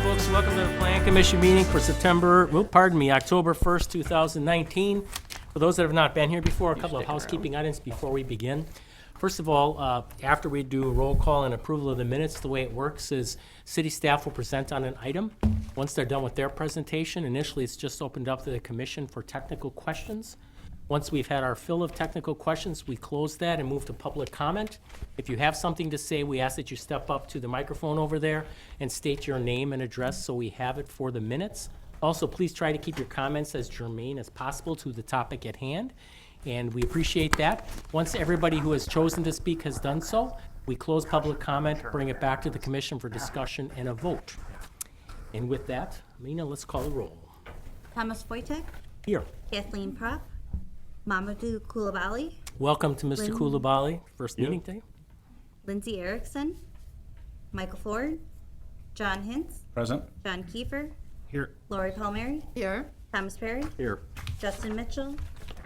folks. Welcome to the Plan Commission meeting for October 1st, 2019. For those that have not been here before, a couple of housekeeping items before we begin. First of all, after we do a roll call and approval of the minutes, the way it works is city staff will present on an item. Once they're done with their presentation, initially it's just opened up to the commission for technical questions. Once we've had our fill of technical questions, we close that and move to public comment. If you have something to say, we ask that you step up to the microphone over there and state your name and address so we have it for the minutes. Also, please try to keep your comments as germane as possible to the topic at hand, and we appreciate that. Once everybody who has chosen to speak has done so, we close public comment, bring it back to the commission for discussion and a vote. And with that, Lena, let's call the roll. Thomas Wojtek, Here. Kathleen Propp, Mamadou Koulibaly, Welcome to Mr. Koulibaly, first meeting day. Lindsay Erickson, Michael Ford, John Hintz, Present. John Kiefer, Here. Lori Palmieri, Here. Thomas Perry, Here. Justin Mitchell,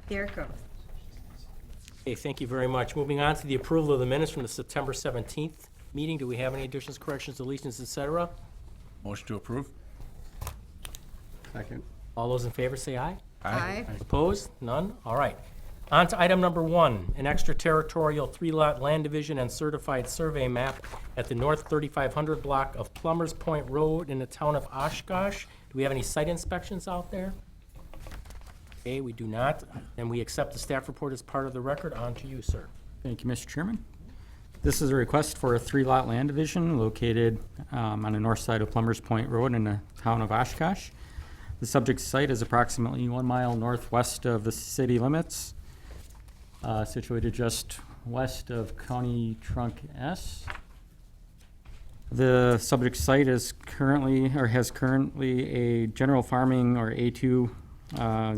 Derek Rose. Okay, thank you very much. Moving on to the approval of the minutes from the September 17th meeting. Do we have any additions, corrections, deletions, et cetera? Motion to approve. Second. All those in favor say aye. Aye. Opposed? None? All right. On to item number 1, an extraterritorial 3-lot land division and certified survey map at the North 3500 block of Plumbers Point Road in the town of Oshkosh. Do we have any site inspections out there? Okay, we do not. And we accept the staff report as part of the record. On to you, sir. Thank you, Mr. Chairman. This is a request for a 3-lot land division located on the north side of Plumbers Point Road in the town of Oshkosh. The subject site is approximately 1 mile northwest of the city limits, situated just west of County Trunk S. The subject site is has currently a general farming or A2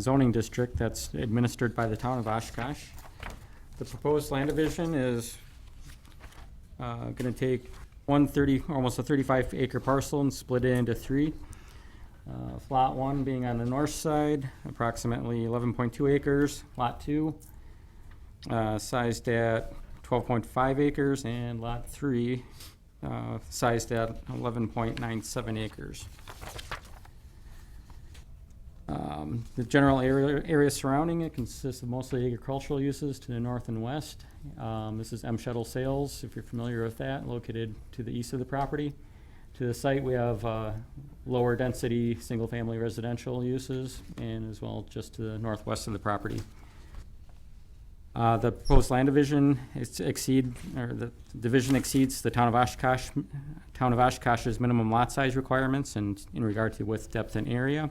zoning district that's administered by the town of Oshkosh. The proposed land division is going to take almost a 35-acre parcel and split it into 3. Lot 1 being on the north side, approximately 11.2 acres. Lot 2, sized at 12.5 acres, and Lot 3, sized at 11.97 acres. The general area surrounding it consists of mostly agricultural uses to the north and west. This is M. Shuttle Sales, if you're familiar with that, located to the east of the property. To the site, we have lower density single-family residential uses, and as well just to the northwest of the property. The proposed land division the division exceeds the town of Oshkosh's minimum lot size requirements and in regard to width, depth, and area.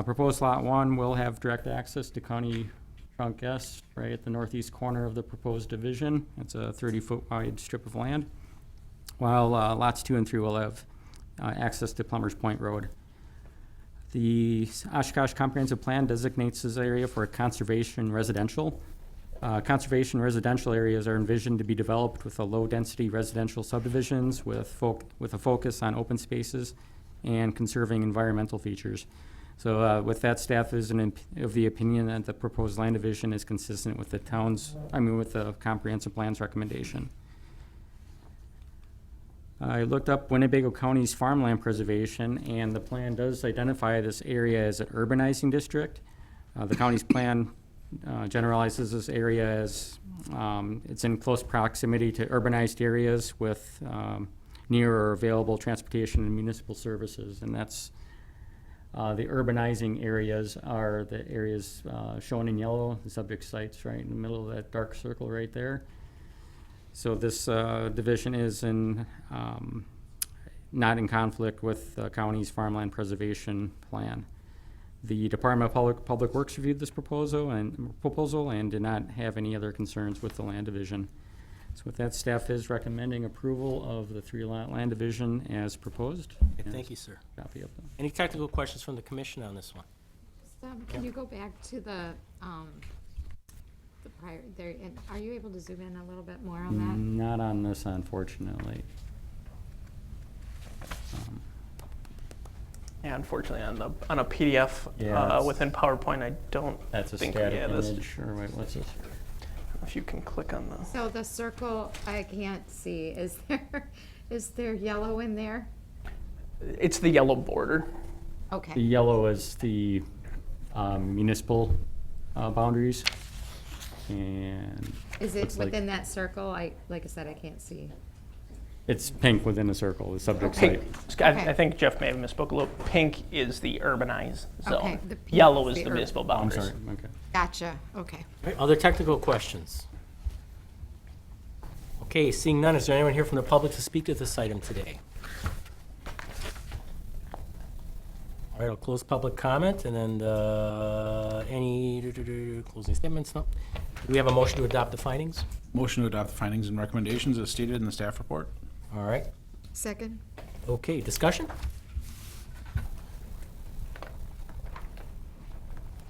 Proposed lot 1 will have direct access to County Trunk S right at the northeast corner of the proposed division. It's a 30-foot wide strip of land, while lots 2 and 3 will have access to Plumbers Point Road. The Oshkosh Comprehensive Plan designates this area for conservation residential. Conservation residential areas are envisioned to be developed with a low-density residential subdivisions with a focus on open spaces and conserving environmental features. So with that, staff is of the opinion that the proposed land division is consistent with the with the comprehensive plan's recommendation. I looked up Winnebago County's farmland preservation, and the plan does identify this area as an urbanizing district. The county's plan generalizes this area as it's in close proximity to urbanized areas with near or available transportation and municipal services, and that's the urbanizing areas are the areas shown in yellow, the subject sites right in the middle of that dark circle right there. So this division is not in conflict with the county's farmland preservation plan. The Department of Public Works reviewed this proposal and did not have any other concerns with the land division. So with that, staff is recommending approval of the 3-lot land division as proposed. Okay, thank you, sir. Copy of them. Any technical questions from the commission on this one? Can you go back to the prior there? And are you able to zoom in a little bit more on that? Not on this, unfortunately. Yeah, unfortunately, on a PDF Yeah, within PowerPoint, I don't That's a think. static Yeah, this. image, or wait, what's this? If you can click on the. So the circle I can't see. Is there yellow in there? It's the yellow border. The Okay, yellow is the municipal boundaries. And is it looks like within that circle? Like I said, I can't see. it's pink within the circle, the subject Okay. site. I Okay. think Jeff may have misspoke a little. Pink is the urbanized zone. Okay, the pink Yellow is is the the municipal I'm boundaries. sorry, okay. Gotcha, okay. All right, other technical questions? Okay, seeing none, is there anyone here from the public to speak to this item today? All right, I'll close public comment, and then any closing statements? No. Do we have a motion to adopt the findings? Motion to adopt the findings and recommendations as stated in the staff report. All right, Second? okay, discussion?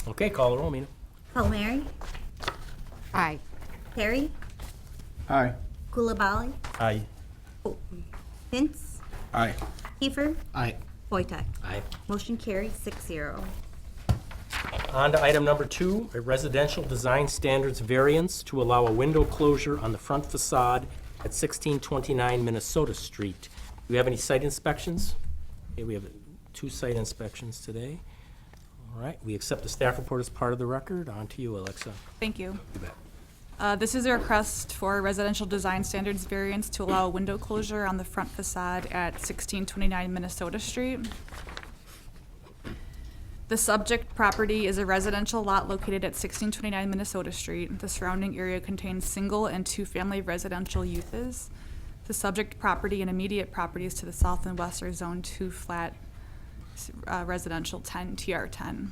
Okay, call the roll, Mina. Palmieri, Aye. Perry, Aye. Kulabali, Aye. Vince, Aye. Kiefer, Aye. Wojtek. Aye. Motion carries 6-0. On to item number 2, a residential design standards variance to allow a window closure on the front facade at 1629 Minnesota Street. Do we have any site inspections? Okay, we have 2 site inspections today. All right, we accept the staff report as part of the record. On to you, Alexa. Thank you. You bet. This is a request for residential design standards variance to allow a window closure on the front facade at 1629 Minnesota Street. The subject property is a residential lot located at 1629 Minnesota Street. The surrounding area contains single and two-family residential uses. The subject property and immediate properties to the south and west are Zone 2 flat residential 10, TR 10.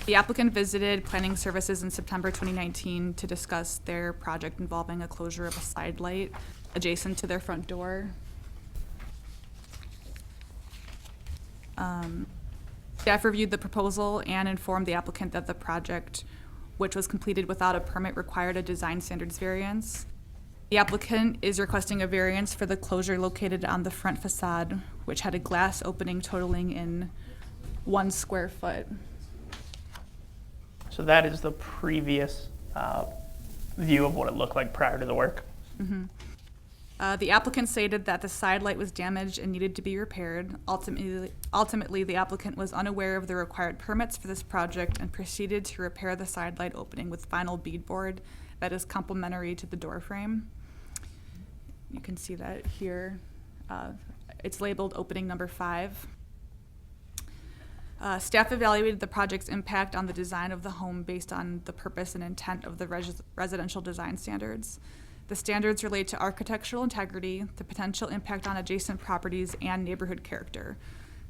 The applicant visited Planning Services in September 2019 to discuss their project involving a closure of a side light adjacent to their front door. Staff reviewed the proposal and informed the applicant that the project, which was completed without a permit, required a design standards variance. The applicant is requesting a variance for the closure located on the front facade, which had a glass opening totaling in 1 square foot. So that is the previous view of what it looked like prior to the work. The applicant stated that the side light was damaged and needed to be repaired. Ultimately, the applicant was unaware of the required permits for this project and proceeded to repair the side light opening with vinyl beadboard that is complementary to the door frame. You can see that here. It's labeled opening number 5. Staff evaluated the project's impact on the design of the home based on the purpose and intent of the residential design standards. The standards relate to architectural integrity, the potential impact on adjacent properties, and neighborhood character.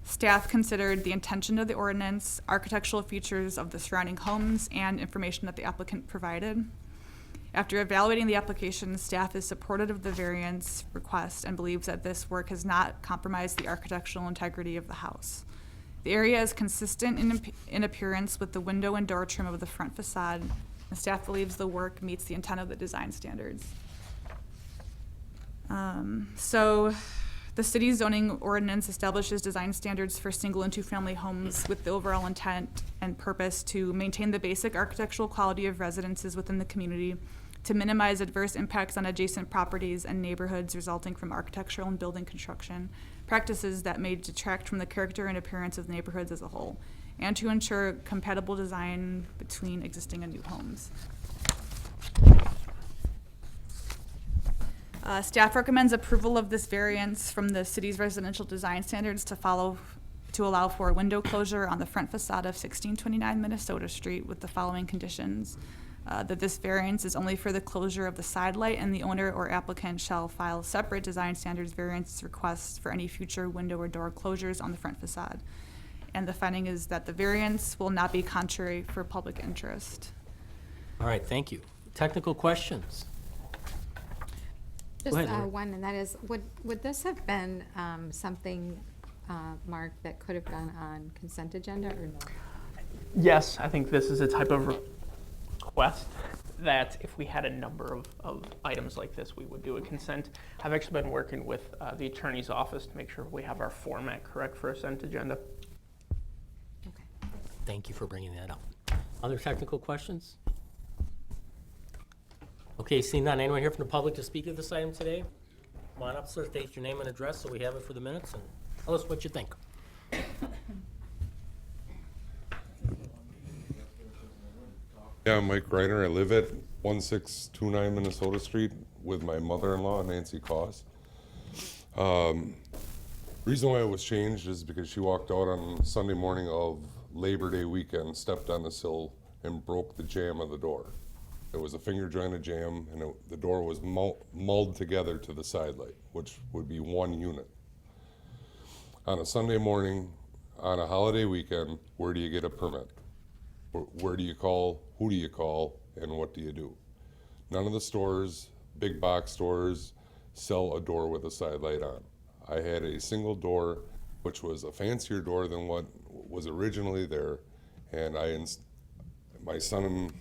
Staff considered the intention of the ordinance, architectural features of the surrounding homes, and information that the applicant provided. After evaluating the application, staff is supportive of the variance request and believes that this work has not compromised the architectural integrity of the house. The area is consistent in appearance with the window and door trim of the front facade. The staff believes the work meets the intent of the design standards. So the city's zoning ordinance establishes design standards for single and two-family homes with the overall intent and purpose to maintain the basic architectural quality of residences within the community, to minimize adverse impacts on adjacent properties and neighborhoods resulting from architectural and building construction practices that may detract from the character and appearance of neighborhoods as a whole, and to ensure compatible design between existing and new homes. Staff recommends approval of this variance from the city's residential design standards to allow for window closure on the front facade of 1629 Minnesota Street with the following conditions. That this variance is only for the closure of the side light, and the owner or applicant shall file separate design standards variance requests for any future window or door closures on the front facade. And the finding is that the variance will not be contrary for public interest. All right, thank you. Technical questions? Just ahead, Lori. one, and that is, would this have been something, Mark, that could have gone on consent agenda or no? Yes, I think this is a type of request that if we had a number of items like this, we would do a consent. I've actually been working with the attorney's office to make sure we have our format correct for a consent agenda. Okay. Thank you for bringing that up. Other technical questions? Okay, seeing none, anyone here from the public to speak to this item today? Come on up, sir, state your name and address so we have it for the minutes. And Tell us what you think. Yeah, I'm Mike Reiner. I live at 1629 Minnesota Street with my mother-in-law, Nancy Koss. Reason why it was changed is because she walked out on Sunday morning of Labor Day weekend, stepped on the sill, and broke the jamb of the door. It was a finger jointed jamb, and the door was mulled together to the side light, which would be one unit. On a Sunday morning, on a holiday weekend, where do you get a permit? Where do you call, who do you call, and what do you do? None of the stores, big box stores, sell a door with a side light on. I had a single door, which was a fancier door than what was originally there, and my sons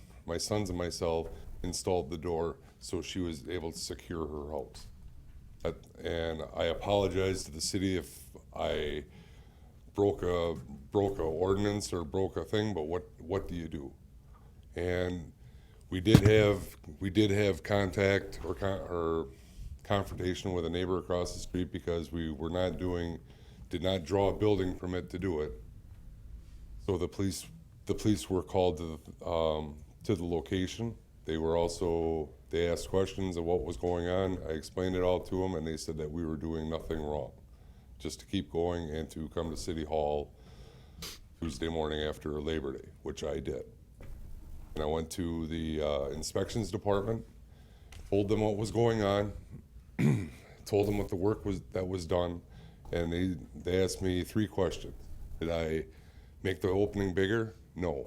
and myself installed the door so she was able to secure her house. And I apologize to the city if I broke a ordinance or broke a thing, but what do you do? And we did have contact or confrontation with a neighbor across the street because we did not draw a building permit to do it. So the police were called to the location. They asked questions of what was going on. I explained it all to them, and they said that we were doing nothing wrong, just to keep going and to come to City Hall Tuesday morning after Labor Day, which I did. And I went to the inspections department, told them what was going on, told them what the work that was done, and they asked me 3 questions. Did I make the opening bigger? No.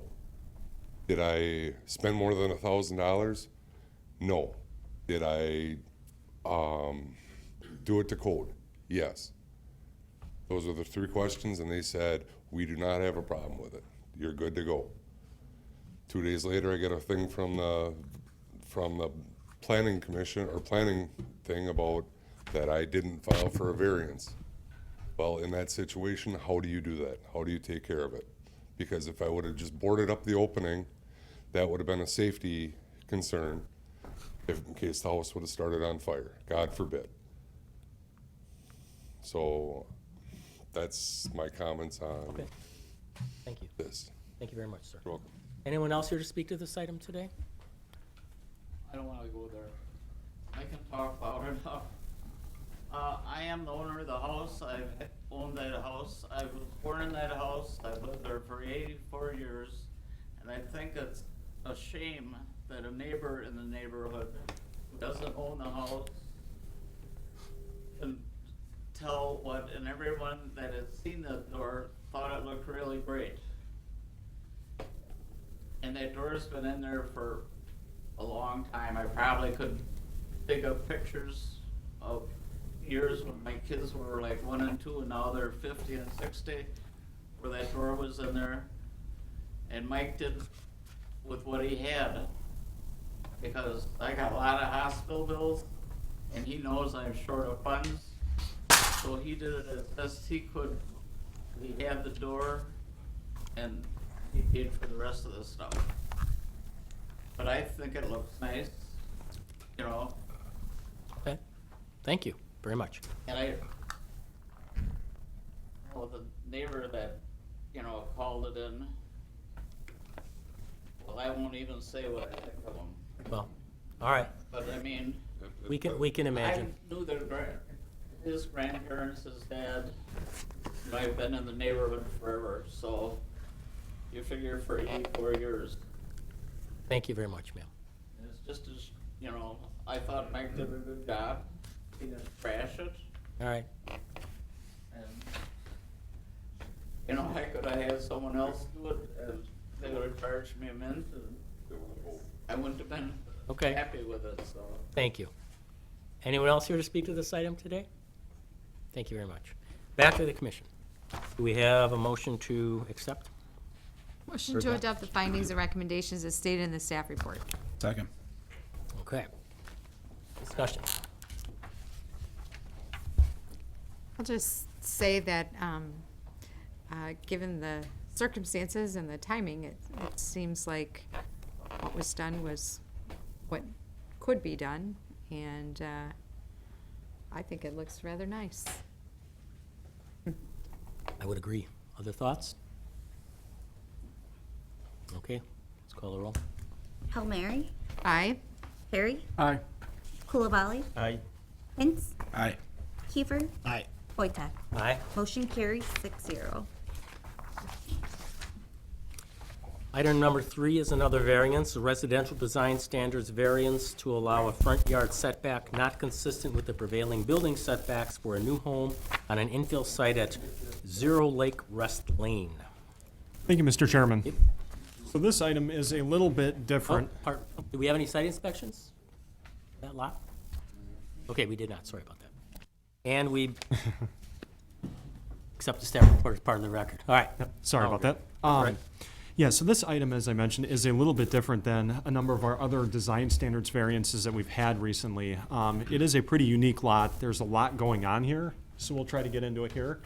Did I spend more than $1,000? No. Did I do it to code? Yes. Those are the 3 questions, and they said, we do not have a problem with it. You're good to go. 2 days later, I get a thing from the planning commission or planning thing about that I didn't file for a variance. Well, in that situation, how do you do that? How do you take care of it? Because if I would have just boarded up the opening, that would have been a safety concern in case the house would have started on fire, God forbid. So that's my comments on Okay. Thank you. this. Thank you very much, sir. You're welcome. Anyone else here to speak to this item today? I don't wanna go there. I can talk loud enough. I am the owner of the house. I've owned that house. I was born in that house. I've lived there for 84 years. And I think it's a shame that a neighbor in the neighborhood who doesn't own the house can tell what, and everyone that has seen the door thought it looked really great. And that door's been in there for a long time. I probably could dig up pictures of years when my kids were like 1 and 2 and now they're 50 and 60, where that door was in there. And Mike did with what he had, because I got a lot of hospital bills and he knows I'm short of funds. So he did it as best he could. He had the door and he paid for the rest of the stuff. But I think it looks nice, you know. Okay. Thank you very much. And well, the neighbor that, you know, called it in, well, I won't even say what I think of him. Well, all right. But I mean, We can imagine. I knew his grandparents, his dad, you know, I've been in the neighborhood forever, so you figure for 84 years. Thank you very much, ma'am. And it's just as, you know, I thought Mike did a good job. He didn't trash it. All right. And, you know, I could have had someone else do it, and they would have charged me a mint, and I wouldn't have been Okay. happy with it, so. Thank you. Anyone else here to speak to this item today? Thank you very much. Back to the commission. Do we have a motion to accept? Motion to adopt the findings and recommendations as stated in the staff report. Second. Okay. Discussion. I'll just say that, given the circumstances and the timing, it seems like what was done was what could be done, and I think it looks rather nice. I would agree. Other thoughts? Okay, let's call the roll. Palmieri, Aye. Carey, Aye. Kulabali, Aye. Hintz, Aye. Kiefer, Aye. Wojtek. Aye. Motion carries 6-0. Item number 3 is another variance, a residential design standards variance to allow a front yard setback not consistent with the prevailing building setbacks for a new home on an infill site at 0 Lake Rest Lane. Thank you, Mr. Chairman. So this item is a little bit different. Do we have any site inspections? That lot? Okay, we did not, sorry about that. And we accept the staff report as part of the record. All right. Sorry Oh, about that. right. Yeah, so this item, as I mentioned, is a little bit different than a number of our other design standards variances that we've had recently. It is a pretty unique lot. There's a lot going on here, so we'll try to get into it here.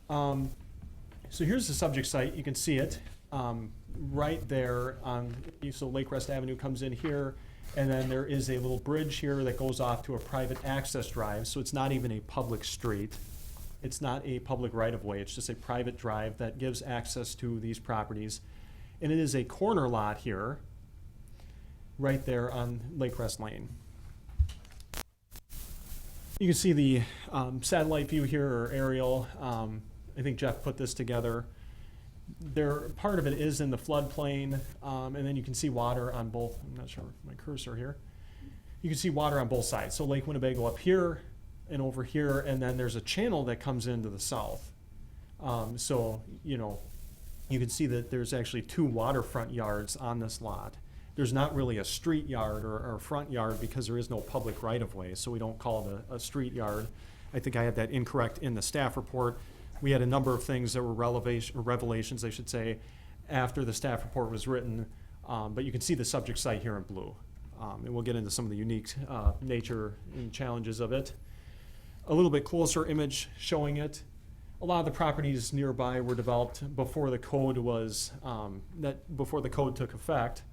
So here's the subject site. You can see it right there on, so Lake Rest Avenue comes in here, and then there is a little bridge here that goes off to a private access drive, so it's not even a public street. It's not a public right-of-way, it's just a private drive that gives access to these properties. And it is a corner lot here, right there on Lake Rest Lane. You can see the satellite view here, or aerial. I think Jeff put this together. Part of it is in the floodplain, and then you can see water on both. I'm not sure my cursor here. You can see water on both sides. So Lake Winnebago up here and over here, and then there's a channel that comes into the south. So, you know, you can see that there's actually 2 waterfront yards on this lot. There's not really a street yard or front yard because there is no public right-of-way, so we don't call it a street yard. I think I had that incorrect in the staff report. We had a number of things that were revelations, I should say, after the staff report was written, but you can see the subject site here in blue. And we'll get into some of the unique nature and challenges of it. A little bit closer image showing it. A lot of the properties nearby were developed before the code was, before the code took effect.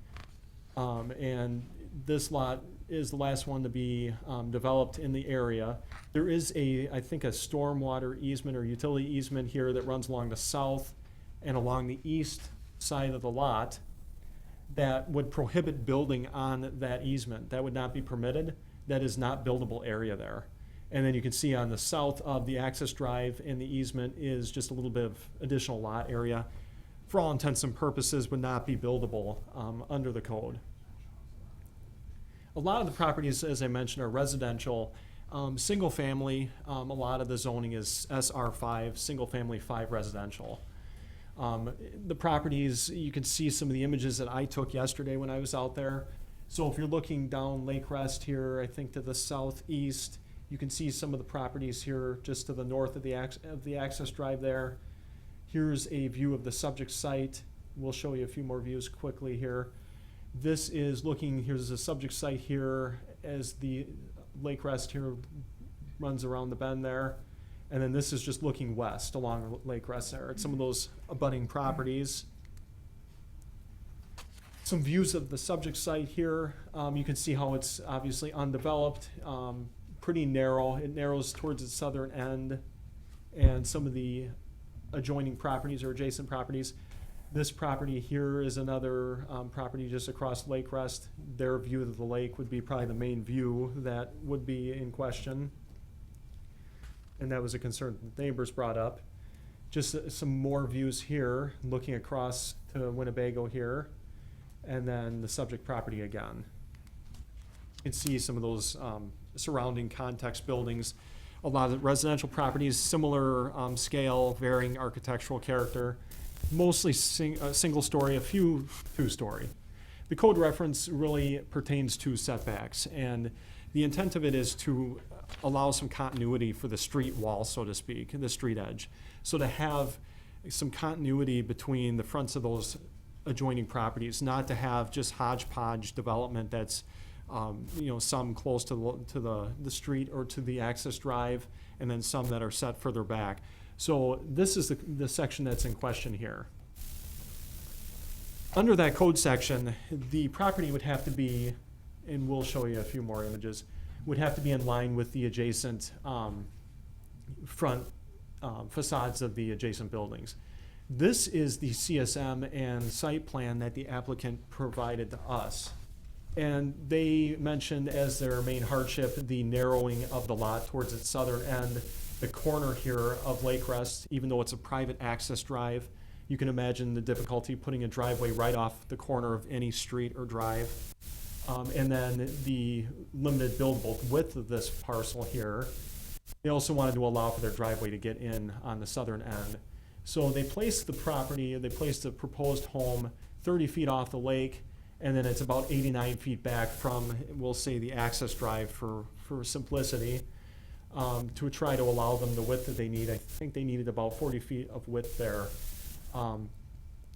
And this lot is the last one to be developed in the area. There is I think a stormwater easement or utility easement here that runs along the south and along the east side of the lot that would prohibit building on that easement. That would not be permitted. That is not buildable area there. And then you can see on the south of the access drive and the easement is just a little bit of additional lot area. For all intents and purposes, would not be buildable under the code. A lot of the properties, as I mentioned, are residential, single family. A lot of the zoning is SR5, single family 5 residential. The properties, you can see some of the images that I took yesterday when I was out there. So if you're looking down Lake Rest here, I think to the southeast, you can see some of the properties here just to the north of the access drive there. Here's a view of the subject site. We'll show you a few more views quickly here. This is looking, here's the subject site here as the Lake Rest here runs around the bend there. And then this is just looking west along Lake Rest there at some of those abutting properties. Some views of the subject site here. You can see how it's obviously undeveloped, pretty narrow. It narrows towards its southern end, and some of the adjoining properties or adjacent properties. This property here is another property just across Lake Rest. Their view of the lake would be probably the main view that would be in question. And that was a concern the neighbors brought up. Just some more views here, looking across to Winnebago here, and then the subject property again. You can see some of those surrounding context buildings. A lot of residential properties, similar scale, varying architectural character, mostly single story, a few two-story. The code reference really pertains to setbacks, and the intent of it is to allow some continuity for the street wall, so to speak, the street edge. So to have some continuity between the fronts of those adjoining properties, not to have just hodgepodge development that's some close to the street or to the access drive, and then some that are set further back. So this is the section that's in question here. Under that code section, the property would have to be, and we'll show you a few more images, would have to be in line with the adjacent front facades of the adjacent buildings. This is the CSM and site plan that the applicant provided to us. And they mentioned as their main hardship, the narrowing of the lot towards its southern end, the corner here of Lake Rest, even though it's a private access drive. You can imagine the difficulty putting a driveway right off the corner of any street or drive. And then the limited buildable width of this parcel here. They also wanted to allow for their driveway to get in on the southern end. So they placed the proposed home 30 feet off the lake, and then it's about 89 feet back from, we'll say, the access drive for simplicity, to try to allow them the width that they need. I think they needed about 40 feet of width there.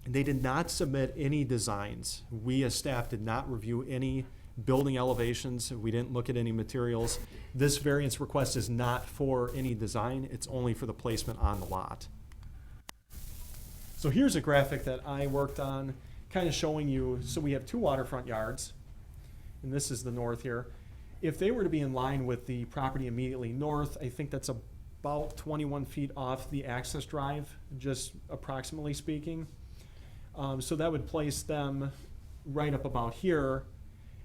They did not submit any designs. We as staff did not review any building elevations. We didn't look at any materials. This variance request is not for any design. It's only for the placement on the lot. So here's a graphic that I worked on, kind of showing you, so we have two waterfront yards, and this is the north here. If they were to be in line with the property immediately north, I think that's about 21 feet off the access drive, just approximately speaking. So that would place them right up about here,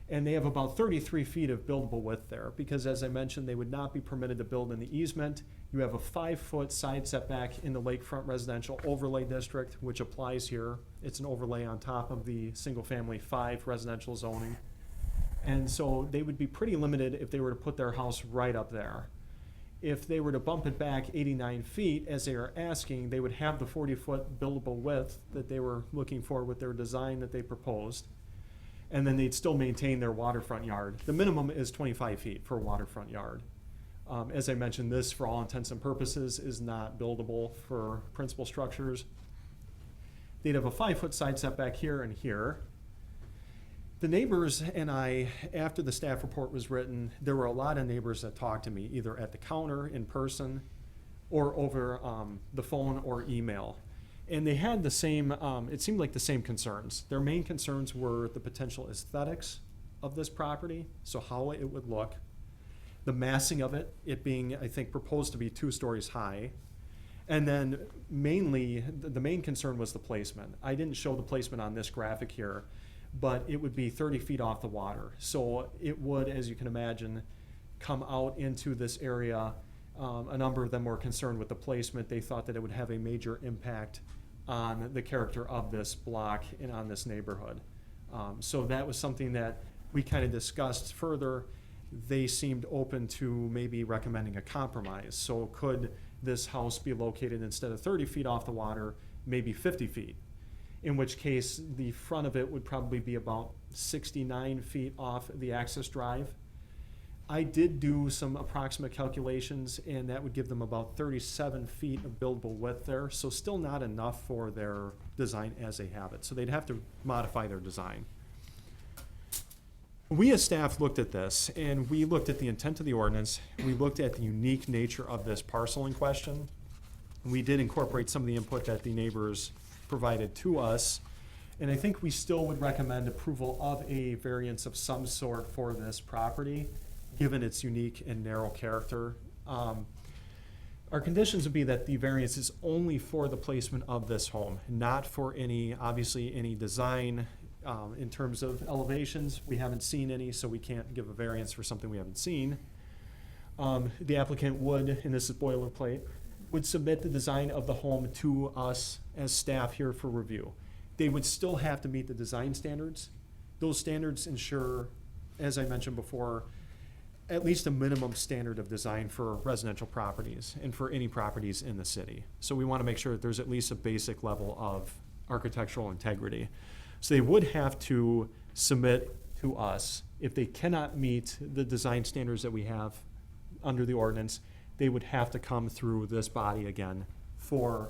and they have about 33 feet of buildable width there, because as I mentioned, they would not be permitted to build in the easement. You have a 5-foot side setback in the lakefront residential overlay district, which applies here. It's an overlay on top of the single-family 5 residential zoning. And so they would be pretty limited if they were to put their house right up there. If they were to bump it back 89 feet, as they are asking, they would have the 40-foot buildable width that they were looking for with their design that they proposed. And then they'd still maintain their waterfront yard. The minimum is 25 feet for a waterfront yard. As I mentioned, this, for all intents and purposes, is not buildable for principal structures. They'd have a 5-foot side setback here and here. The neighbors and I, after the staff report was written, there were a lot of neighbors that talked to me, either at the counter, in person, or over the phone or email. And they had the same, it seemed like the same concerns. Their main concerns were the potential aesthetics of this property, so how it would look, the massing of it, it being, I think, proposed to be 2 stories high. And then mainly, the main concern was the placement. I didn't show the placement on this graphic here, but it would be 30 feet off the water. So it would, as you can imagine, come out into this area. A number of them were concerned with the placement. They thought that it would have a major impact on the character of this block and on this neighborhood. So that was something that we kind of discussed further. They seemed open to maybe recommending a compromise. So could this house be located, instead of 30 feet off the water, maybe 50 feet? In which case, the front of it would probably be about 69 feet off the access drive. I did do some approximate calculations, and that would give them about 37 feet of buildable width there, so still not enough for their design as they have it. So they'd have to modify their design. We as staff looked at this, and we looked at the intent of the ordinance. We looked at the unique nature of this parcel in question. We did incorporate some of the input that the neighbors provided to us, and I think we still would recommend approval of a variance of some sort for this property, given its unique and narrow character. Our conditions would be that the variance is only for the placement of this home, not for any, obviously, any design. In terms of elevations, we haven't seen any, so we can't give a variance for something we haven't seen. The applicant would, and this is boilerplate, would submit the design of the home to us as staff here for review. They would still have to meet the design standards. Those standards ensure, as I mentioned before, at least a minimum standard of design for residential properties and for any properties in the city. So we want to make sure that there's at least a basic level of architectural integrity. So they would have to submit to us. If they cannot meet the design standards that we have under the ordinance, they would have to come through this body again for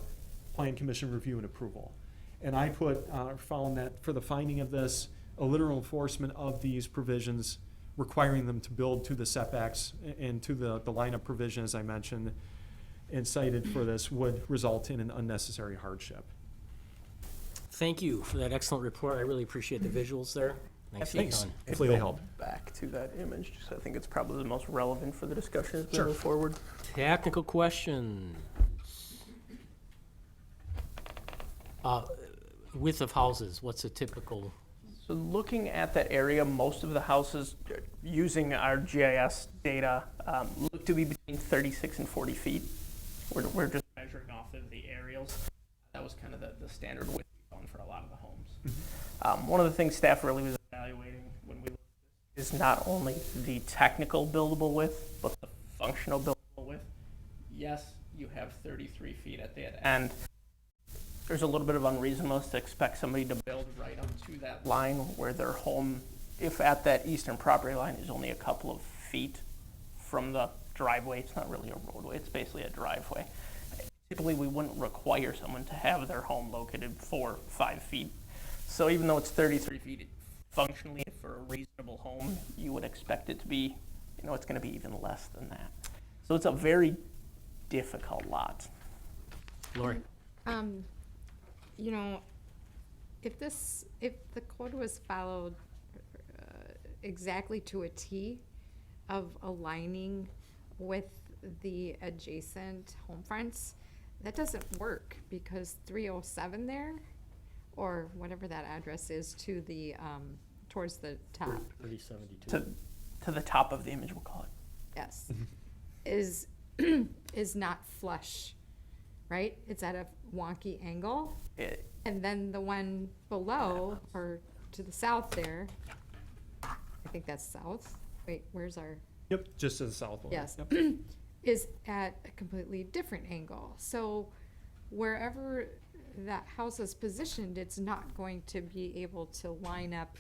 Plan Commission review and approval. And I found that for the finding of this, a literal enforcement of these provisions, requiring them to build to the setbacks and to the lineup provision, as I mentioned, and cited for this, would result in an unnecessary hardship. Thank you for that excellent report. I really appreciate the visuals there. Nicely Thanks. done. Hopefully they help. Back to that image, just I think it's probably the most relevant for the discussion as we move forward. Technical questions. Width of houses, what's a typical? So looking at that area, most of the houses, using our GIS data, look to be between 36 and 40 feet. We're just measuring off of the aerials. That was kind of the standard width going for a lot of the homes. One of the things staff really was evaluating when we looked at this is not only the technical buildable width, but the functional buildable width. Yes, you have 33 feet at the end. There's a little bit of unreasonableness to expect somebody to build right up to that line where their home, if at that eastern property line, is only a couple of feet from the driveway. It's not really a roadway, it's basically a driveway. Typically, we wouldn't require someone to have their home located 4 or 5 feet. So even though it's 33 feet, functionally for a reasonable home, you would expect it to be, it's gonna be even less than that. So it's a very difficult lot. Lori? You know, if the code was followed exactly to a T of aligning with the adjacent home fronts, that doesn't work because 307 there, or whatever that address is, to the, towards the top, 3072. To the top of the image, we'll call it. yes, is, is not flush, right? It's at a wonky angle. And then the one below, or to the south there, I think that's south. Wait, where's our? Yep, just to the south one. Yes, Yep. is at a completely different angle. So wherever that house is positioned, it's not going to be able to line up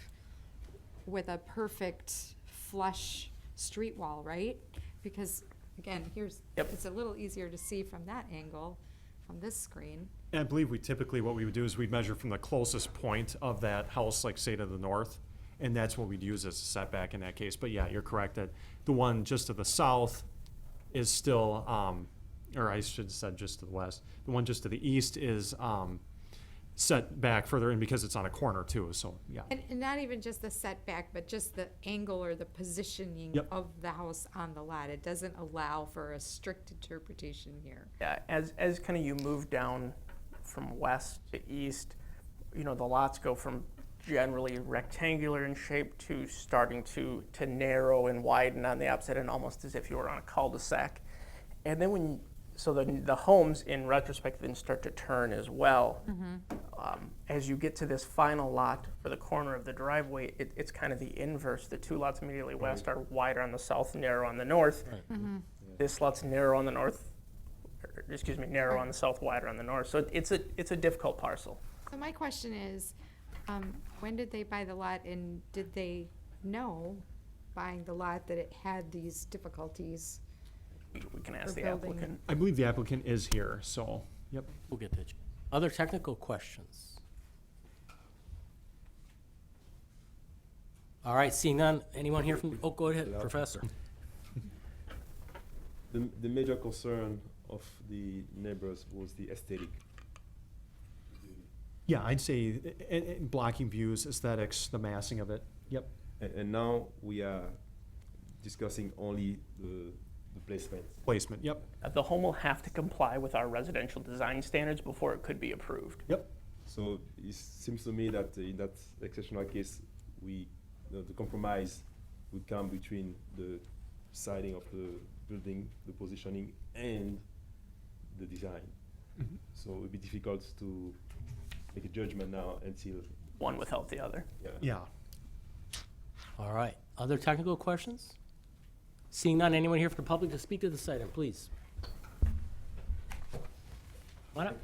with a perfect flush street wall, right? Because again, here's, Yep. it's a little easier to see from that angle, from this screen. And I believe what we would do is we'd measure from the closest point of that house, like say to the north, and that's what we'd use as a setback in that case. But yeah, you're correct that the one just to the south is still, or I should have said just to the west. The one just to the east is set back further in because it's on a corner too, so yeah. And not even just the setback, but just the angle or the positioning Yep. of the house on the lot. It doesn't allow for a strict interpretation here. Yeah, as kind of you move down from west to east, the lots go from generally rectangular in shape to starting to narrow and widen on the opposite end, almost as if you were on a cul-de-sac. And then the homes in retrospect then start to turn as well. As you get to this final lot for the corner of the driveway, it's kind of the inverse. The two lots immediately west are wider on the south, narrow on the north. This lot's narrow on the north, narrow on the south, wider on the north. So it's a difficult parcel. So my question is, when did they buy the lot, and did they know buying the lot that it had these difficulties? We can ask For the building. applicant. I believe the applicant is here, so, yep. We'll get that. Other technical questions? All right, seeing none, anyone here from, go ahead, Professor. The major concern of the neighbors was the aesthetic. Yeah, I'd say blocking views, aesthetics, the massing of it, yep. And now we are discussing only the placement. Placement, yep, The home will have to comply with our residential design standards before it could be approved. yep. So it seems to me that in that exceptional case, the compromise would come between the siding of the building, the positioning, and the design. So it would be difficult to make a judgment now until, One without the other. Yeah. All right, other technical questions? Seeing none, anyone here from the public to speak to this item, please? Why not?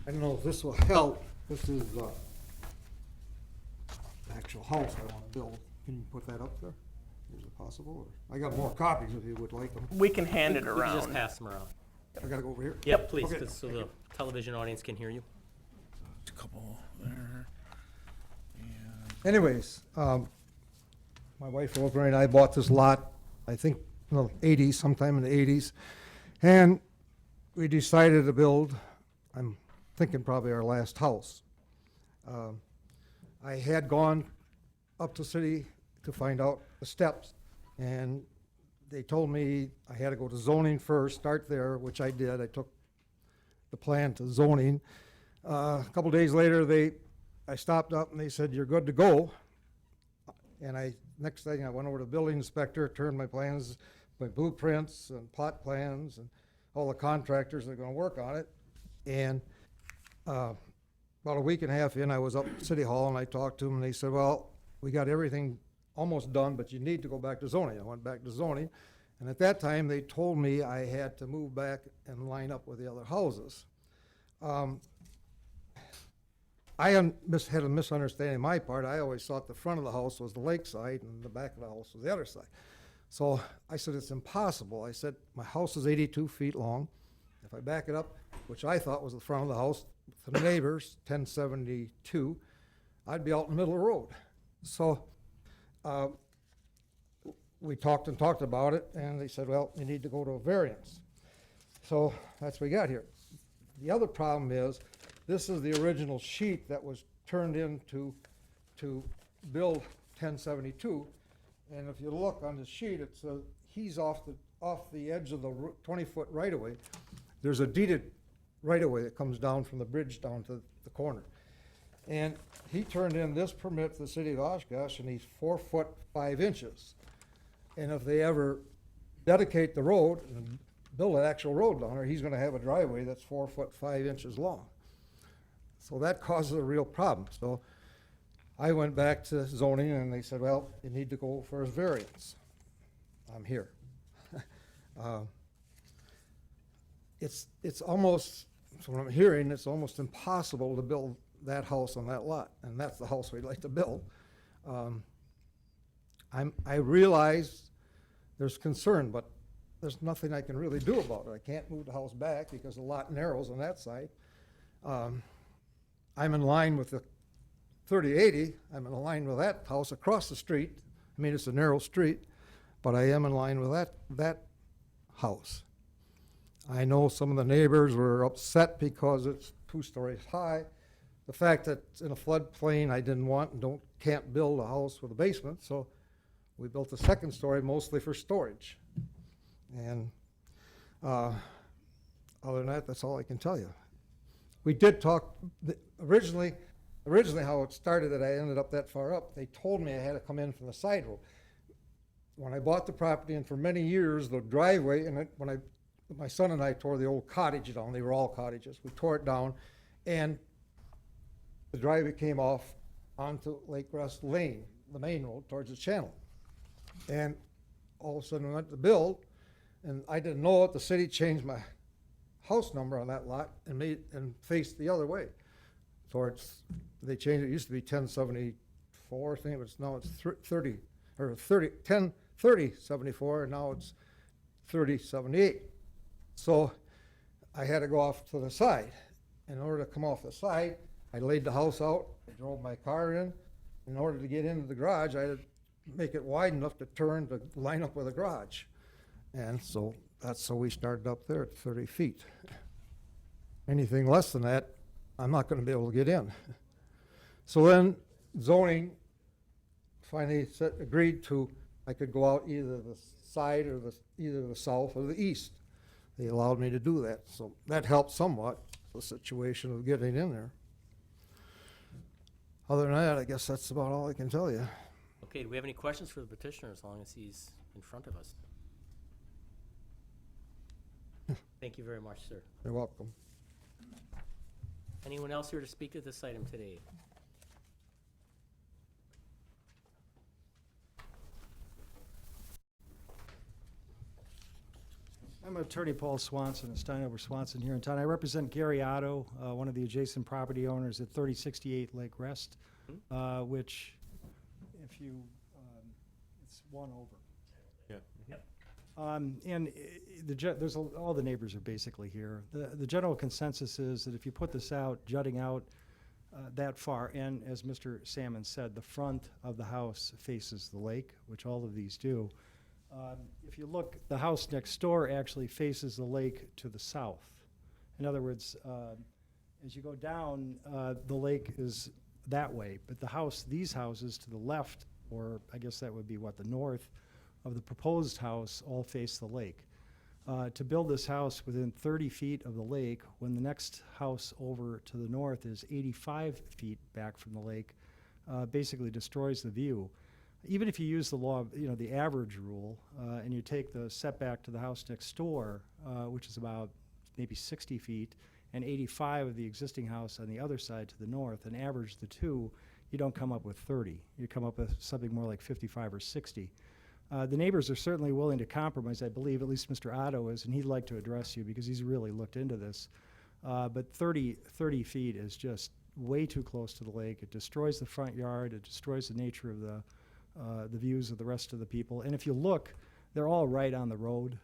I don't know if this will help. This is the actual house I want to build. Can you put that up there? Is it possible? Or I got more copies if you would like them. We can hand it We can just around. pass them around. I gotta go over here? Yep, please, Okay. so the television audience can hear you. A couple there. Anyways, my wife Rosemary and I bought this lot, I think, in the 80s, sometime in the 80s. And we decided to build, I'm thinking probably our last house. I had gone up to city to find out the steps. And they told me I had to go to zoning first, start there, which I did. I took the plan to zoning. A couple days later, I stopped up and they said, "You're good to go." And next thing, I went over to the building inspector, turned my plans, my blueprints and plot plans and all the contractors that are gonna work on it. And, about a week and a half in, I was up at City Hall and I talked to them and they said, "Well, we got everything almost done, but you need to go back to zoning." I went back to zoning. And at that time, they told me I had to move back and line up with the other houses. I had a misunderstanding on my part. I always thought the front of the house was the lake side and the back of the house was the other side. So I said, "It's impossible." I said, "My house is 82 feet long. If I back it up," which I thought was the front of the house, to the neighbors, 1072, I'd be out in the middle of the road. So we talked and talked about it, and they said, "Well, you need to go to a variance." So that's what we got here. The other problem is, this is the original sheet that was turned in to build 1072. And if you look on the sheet, it says he's off the edge of the 20-foot right-of-way. There's a deeded right-of-way that comes down from the bridge down to the corner. And he turned in this permit to the city of Oshkosh, and he's 4 foot 5 inches. And if they ever dedicate the road and build an actual road down there, he's gonna have a driveway that's 4 foot 5 inches long. So that causes a real problem. So I went back to zoning and they said, "Well, you need to go for a variance." I'm here. It's almost, from what I'm hearing, it's almost impossible to build that house on that lot, and that's the house we'd like to build. I realize there's concern, but there's nothing I can really do about it. I can't move the house back because the lot narrows on that side. I'm in line with the 3080. I'm in line with that house across the street. I mean, it's a narrow street, but I am in line with that house. I know some of the neighbors were upset because it's 2 stories high. The fact that it's in a floodplain, I didn't want and can't build a house with a basement, so we built a 2nd story mostly for storage. And other than that, that's all I can tell you. We did talk, originally how it started that I ended up that far up, they told me I had to come in from the side road. When I bought the property, and for many years, the driveway, and my son and I tore the old cottage down, they were all cottages, we tore it down, and the driveway came off onto Lake Rest Lane, the main road towards the channel. And all of a sudden we went to build, and I didn't know it, the city changed my house number on that lot and faced the other way. They changed it, used to be 1074, I think, but now it's 3074, and now it's 3078. So I had to go off to the side. In order to come off the side, I laid the house out, I drove my car in. In order to get into the garage, I had to make it wide enough to turn to line up with the garage. And so we started up there at 30 feet. Anything less than that, I'm not gonna be able to get in. So then zoning finally agreed I could go out either the side or either the south or the east. They allowed me to do that, so that helped somewhat, the situation of getting in there. Other than that, I guess that's about all I can tell you. Okay, do we have any questions for the petitioner as long as he's in front of us? Thank you very much, sir. You're welcome. Anyone else here to speak to this item today? I'm Attorney Paul Swanson of Steinover Swanson here in town. I represent Gary Otto, one of the adjacent property owners at 3068 Lake Rest, which, if you, it's one over. Yeah. Yep. And all the neighbors are basically here. The general consensus is that if you put this out, jutting out that far, and as Mr. Salmon said, the front of the house faces the lake, which all of these do. If you look, the house next door actually faces the lake to the south. In other words, as you go down, the lake is that way, but these houses to the left, or I guess that would be the north of the proposed house, all face the lake. To build this house within 30 feet of the lake, when the next house over to the north is 85 feet back from the lake, basically destroys the view. Even if you use the law, the average rule, and you take the setback to the house next door, which is about maybe 60 feet, and 85 of the existing house on the other side to the north, and average the two, you don't come up with 30. You come up with something more like 55 or 60. The neighbors are certainly willing to compromise, I believe, at least Mr. Otto is, and he'd like to address you because he's really looked into this. But 30 feet is just way too close to the lake. It destroys the front yard. It destroys the nature of the views of the rest of the people. And if you look, they're all right on the road.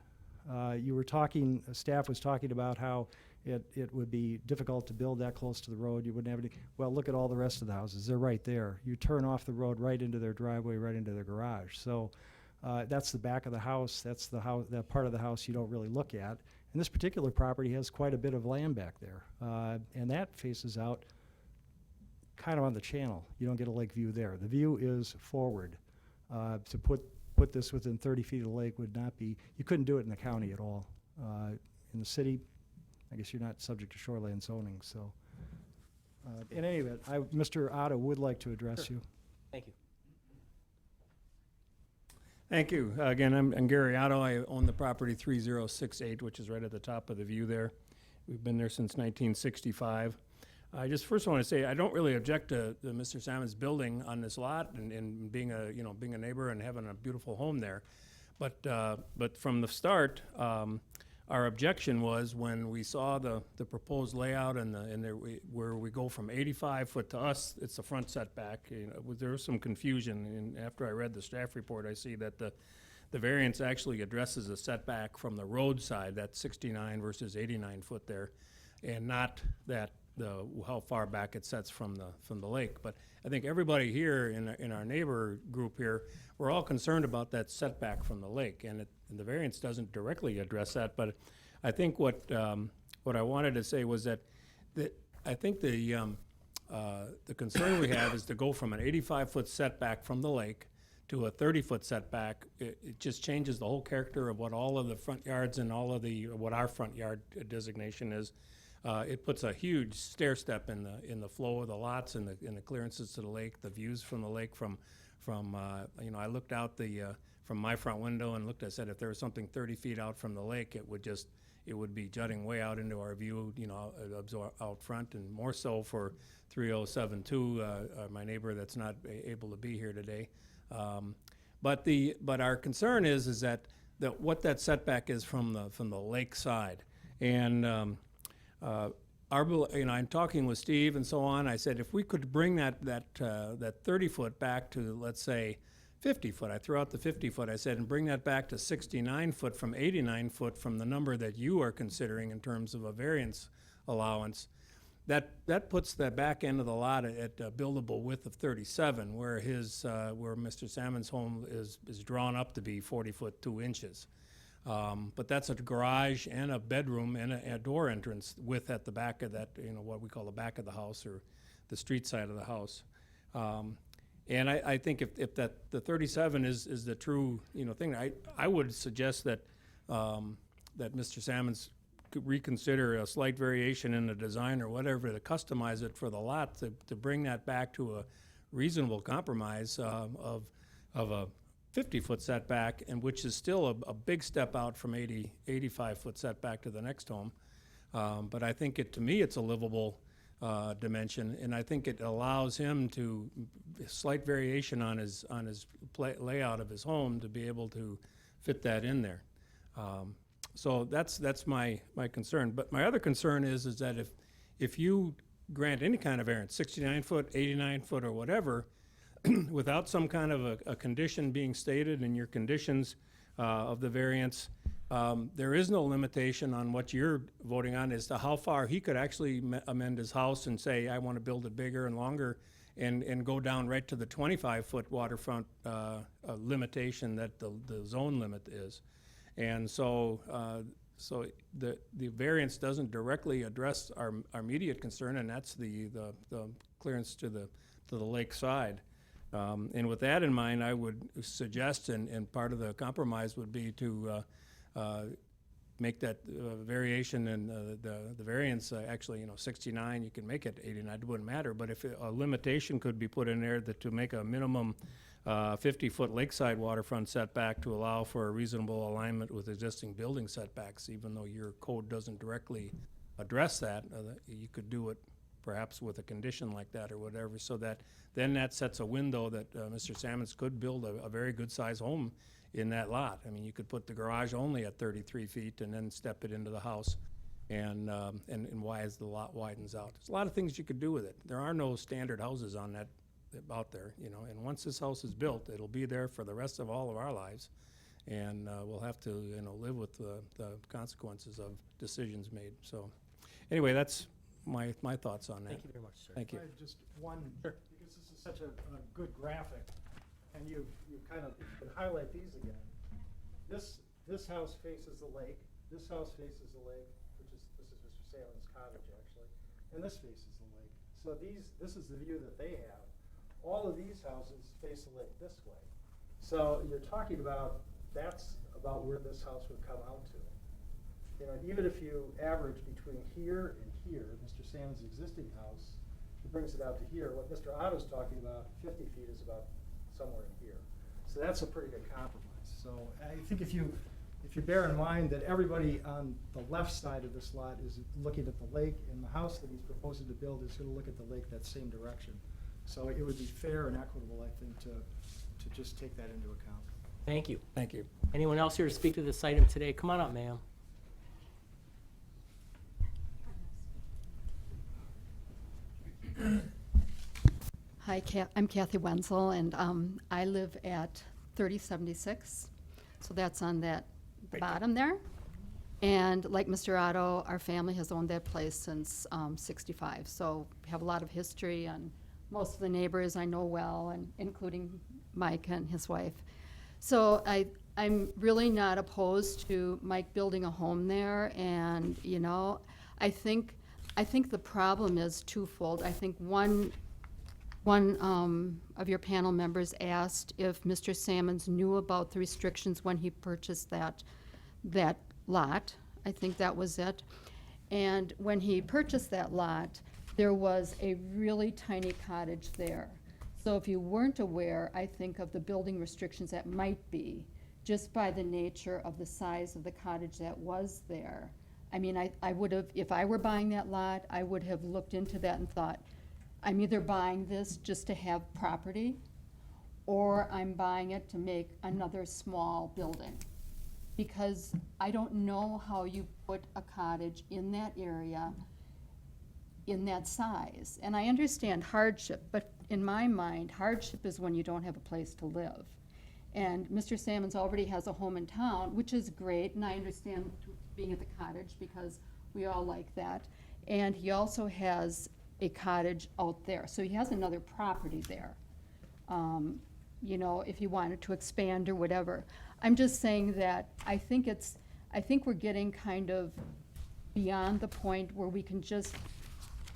You were talking, staff was talking about how it would be difficult to build that close to the road. You wouldn't have any, well, look at all the rest of the houses. They're right there. You turn off the road right into their driveway, right into their garage. So that's the back of the house. That's the house, that part of the house you don't really look at. And this particular property has quite a bit of land back there. And that faces out kind of on the channel. You don't get a lake view there. The view is forward. To put this within 30 feet of the lake would not be, you couldn't do it in the county at all. In the city, I guess you're not subject to shoreline zoning, so. In any event, Mr. Otto would like to address you. Thank you. Thank you. Again, I'm Gary Otto. I own the property 3068, which is right at the top of the view there. We've been there since 1965. I just first want to say I don't really object to Mr. Salmon's building on this lot and being a neighbor and having a beautiful home there, but from the start, our objection was when we saw the proposed layout where we go from 85 foot to us, it's the front setback. There was some confusion, and after I read the staff report, I see that the variance actually addresses a setback from the roadside, that's 69 versus 89 foot there, and not that how far back it sets from the lake. But I think everybody here in our neighbor group here, we're all concerned about that setback from the lake, and the variance doesn't directly address that. But I think what I wanted to say was that I think the concern we have is to go from an 85-foot setback from the lake to a 30-foot setback. It just changes the whole character of what all of the front yards and all of what our front yard designation is. It puts a huge stair step in the flow of the lots and the clearances to the lake, the views from the lake from I looked out from my front window and looked. I said if there was something 30 feet out from the lake, it would be jutting way out into our view, out front, and more so for 3072, my neighbor that's not able to be here today. But our concern is that what that setback is from the lake side, and I'm talking with Steve and so on. I said if we could bring that 30 foot back to, let's say, 50 foot. I threw out the 50 foot. I said, and bring that back to 69 foot from 89 foot from the number that you are considering in terms of a variance allowance. That puts the back end of the lot at a buildable width of 37, where where Mr. Salmon's home is drawn up to be 40 foot 2 inches. But that's a garage and a bedroom and a door entrance width at the back of that, what we call the back of the house or the street side of the house. And I think if the 37 is the true, thing, I would suggest that Mr. Salmon's could reconsider a slight variation in the design or whatever to customize it for the lot to bring that back to a reasonable compromise of a 50-foot setback, and which is still a big step out from 85-foot setback to the next home. But I think to me, it's a livable dimension, and I think it allows him to slight variation on his layout of his home to be able to fit that in there. So that's my concern. But my other concern is that if you grant any kind of variance, 69 foot, 89 foot, or whatever, without some kind of a condition being stated in your conditions of the variance, there is no limitation on what you're voting on as to how far he could actually amend his house and say, I want to build it bigger and longer, and go down right to the 25-foot waterfront limitation that the zone limit is. And so the variance doesn't directly address our immediate concern, and that's the clearance to the lake side. And with that in mind, I would suggest, and part of the compromise would be to make that variation and the variance, actually, 69, you can make it 89, it wouldn't matter. But if a limitation could be put in there that to make a minimum 50-foot lakeside waterfront setback to allow for a reasonable alignment with existing building setbacks, even though your code doesn't directly address that, you could do it perhaps with a condition like that or whatever, so that then that sets a window that Mr. Sammons could build a very good-sized home in that lot. I mean, you could put the garage only at 33 feet and then step it into the house, and why as the lot widens out. There's a lot of things you could do with it. There are no standard houses on that out there, and once this house is built, it'll be there for the rest of all of our lives, and we'll have to, live with the consequences of decisions made. So, anyway, that's my thoughts on that. Thank you very much, sir. Thank you. I have just one, because this is such a good graphic, and you kind of, you can highlight these again. This house faces the lake, this house faces the lake, this is Mr. Salmon's cottage, actually, and this faces the lake. So this is the view that they have. All of these houses face the lake this way. So you're talking about, that's about where this house would come out to. Even if you average between here and here, Mr. Salmon's existing house, it brings it out to here. What Mr. Otto's talking about, 50 feet, is about somewhere in here. So that's a pretty good compromise. So I think if you bear in mind that everybody on the left side of this lot is looking at the lake, and the house that he's proposing to build is going to look at the lake that same direction. So it would be fair and equitable, I think, to just take that into account. Thank you. Thank you. Anyone else here to speak to this item today? Come on up, ma'am. Hi, I'm Kathy Wenzel, and I live at 3076. So that's on that bottom there. And like Mr. Otto, our family has owned that place since 65. So we have a lot of history, and most of the neighbors I know well, and including Mike and his wife. So I'm really not opposed to Mike building a home there, and I think the problem is twofold. I think one of your panel members asked if Mr. Sammons knew about the restrictions when he purchased that lot. I think that was it. And when he purchased that lot, there was a really tiny cottage there. So if you weren't aware, I think, of the building restrictions that might be, just by the nature of the size of the cottage that was there. I mean, I would have, if I were buying that lot, I would have looked into that and thought, I'm either buying this just to have property, or I'm buying it to make another small building. Because I don't know how you put a cottage in that area in that size. And I understand hardship, but in my mind, hardship is when you don't have a place to live. And Mr. Sammons already has a home in town, which is great, and I understand being at the cottage because we all like that. And he also has a cottage out there, so he has another property there. If he wanted to expand or whatever. I'm just saying that I think we're getting kind of beyond the point where we can just,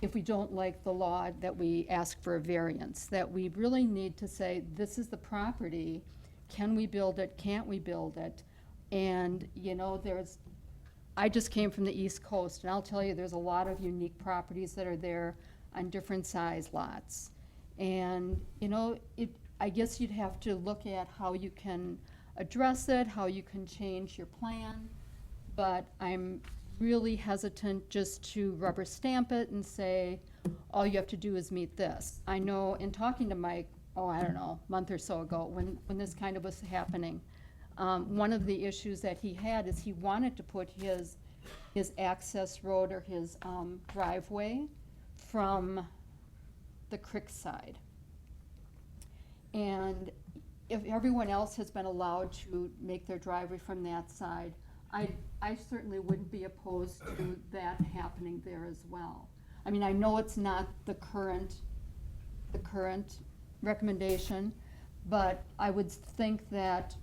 if we don't like the law, that we ask for a variance, that we really need to say, this is the property, can we build it, can't we build it? And, I just came from the East Coast, and I'll tell you, there's a lot of unique properties that are there on different size lots. And, I guess you'd have to look at how you can address it, how you can change your plan, but I'm really hesitant just to rubber stamp it and say, all you have to do is meet this. I know in talking to Mike, I don't know, a month or so ago, when this kind of was happening, one of the issues that he had is he wanted to put his access road or his driveway from the creek side. And if everyone else has been allowed to make their driveway from that side, I certainly wouldn't be opposed to that happening there as well. I mean, I know it's not the current recommendation, but I would think that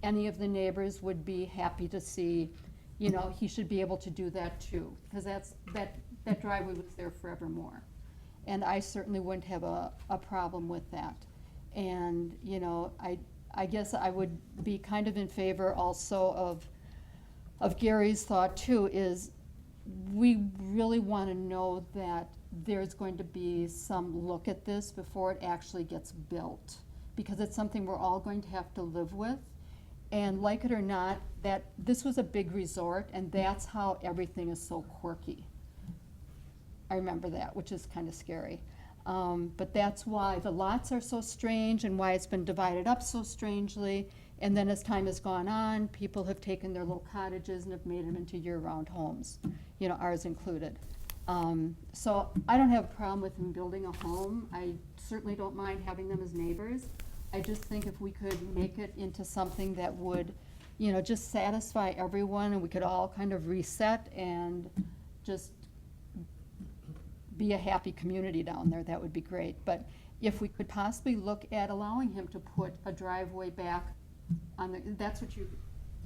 any of the neighbors would be happy to see, he should be able to do that too, because that driveway was there forevermore. And I certainly wouldn't have a problem with that. And, I guess I would be kind of in favor also of Gary's thought too is we really want to know that there's going to be some look at this before it actually gets built, because it's something we're all going to have to live with. And like it or not, that this was a big resort, and that's how everything is so quirky. I remember that, which is kind of scary. But that's why the lots are so strange and why it's been divided up so strangely. And then as time has gone on, people have taken their little cottages and have made them into year-round homes, you know, ours included. So I don't have a problem with them building a home. I certainly don't mind having them as neighbors. I just think if we could make it into something that would, you know, just satisfy everyone, and we could all kind of reset and just be a happy community down there, that would be great. But if we could possibly look at allowing him to put a driveway back on the, that's what you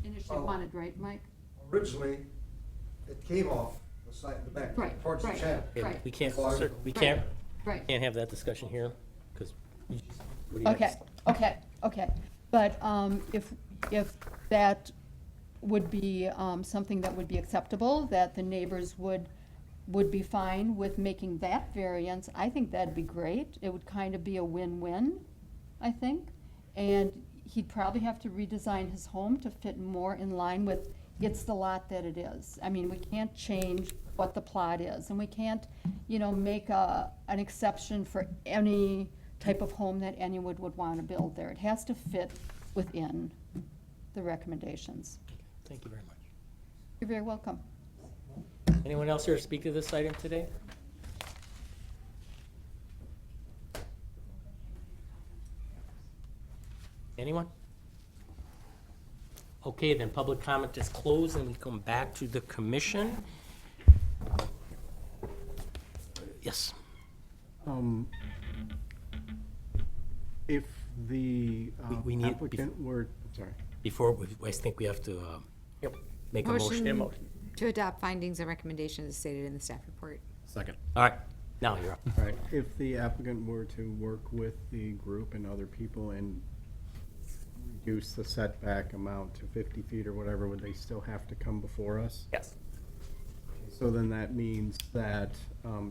initially wanted, right, Mike? Originally, it came off the side, the back, Right, towards the right, channel. right. We can't, Well, sir, we can't, Right. can't have that discussion here, because. Okay. But if that would be something that would be acceptable, that the neighbors would be fine with making that variance, I think that'd be great. It would kind of be a win-win, I think. And he'd probably have to redesign his home to fit more in line with, it's the lot that it is. I mean, we can't change what the plot is, and we can't, you know, make an exception for any type of home that anyone would want to build there. It has to fit within the recommendations. Thank you very much. You're very welcome. Anyone else here to speak to this item today? Anyone? Okay, then public comment is closed, and we come back to the commission. Yes. If the We need- applicant were, sorry. Before, I think we have to make a motion. Motion to adopt findings and recommendations as stated in the staff report. Second. All right, now you're up. All right, if the applicant were to work with the group and other people and reduce the setback amount to 50 feet or whatever, would they still have to come before us? Yes. So then that means that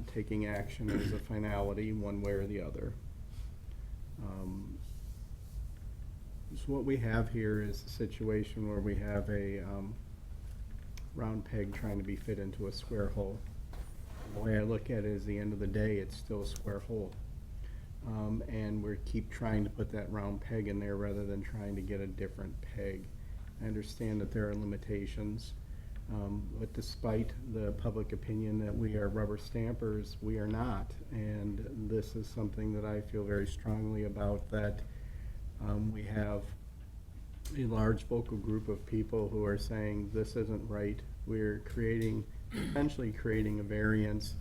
taking action is a finality one way or the other. So what we have here is a situation where we have a round peg trying to be fit into a square hole. The way I look at it is, the end of the day, it's still a square hole. And we keep trying to put that round peg in there rather than trying to get a different peg. I understand that there are limitations, but despite the public opinion that we are rubber stampers, we are not. And this is something that I feel very strongly about, that we have a large vocal group of people who are saying this isn't right. We're essentially creating a variance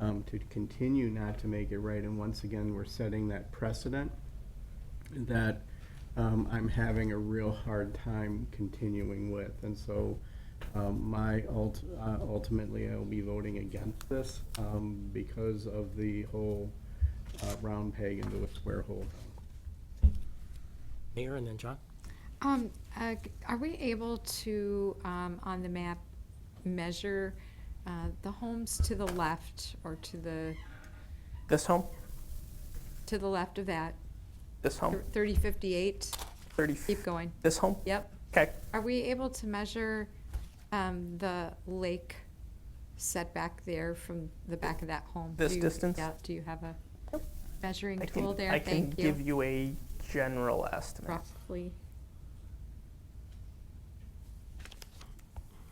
to continue not to make it right. And once again, we're setting that precedent that I'm having a real hard time continuing with. And so ultimately I'll be voting against this because of the whole round peg into a square hole. Mayor and then John? Are we able to, on the map, measure the homes to the left or to the? This home? To the left of that? This home? 3058? 30. Keep going. This home? Yep. Okay. Are we able to measure the lake setback there from the back of that home? This distance? Yeah, do you have a measuring I tool can, there? I can Thank you. give you a general estimate. Roughly.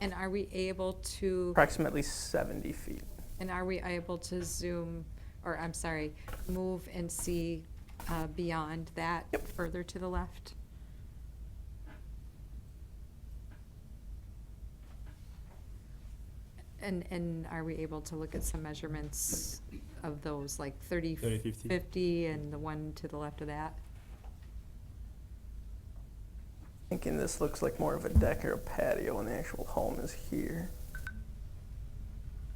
And are we able to? Approximately 70 feet. And are we able to zoom, or I'm sorry, move and see beyond that, further to the left? And are we able to look at some measurements of those, like 30, 50, and the one to the left of that? Thinking this looks like more of a deck or a patio, and the actual home is here.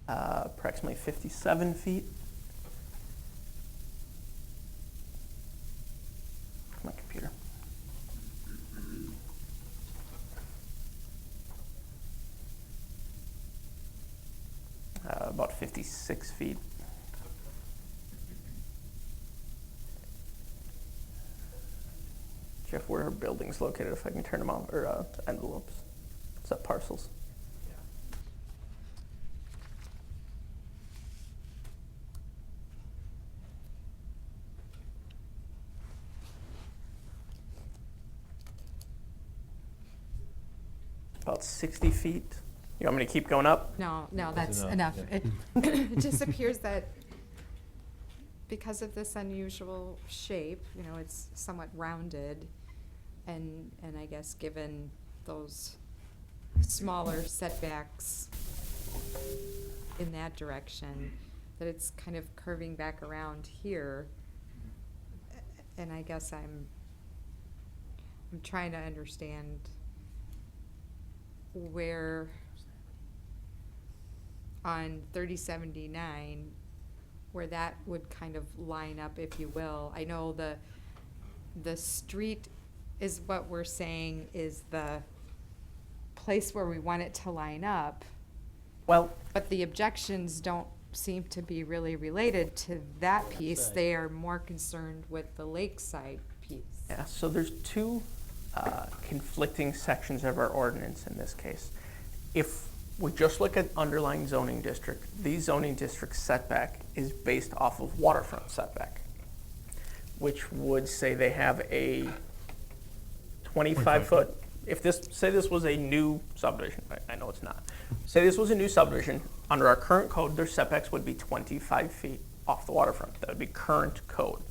Approximately 57 feet. My computer. about 56 feet. Jeff, where are buildings located, if I can turn them out, or envelopes, set parcels? About 60 feet. You want me to keep going up? No, that's That's enough. enough, It just appears that because of this unusual shape, it's somewhat rounded, and I guess given those smaller setbacks in that direction, that it's kind of curving back around here. And I guess I'm trying to understand where on 3079, where that would kind of line up, if you will. I know the street is what we're saying is the place where we want it to line up, Well, but the objections don't seem to be really related to that piece. They are more concerned with the lakeside piece. yeah, so there's two conflicting sections of our ordinance in this case. If we just look at underlying zoning district, the zoning district setback is based off of waterfront setback, which would say they have a 25-foot, say this was a new subdivision, I know it's not. Say this was a new subdivision, under our current code, their setbacks would be 25 feet off the waterfront. That would be current code.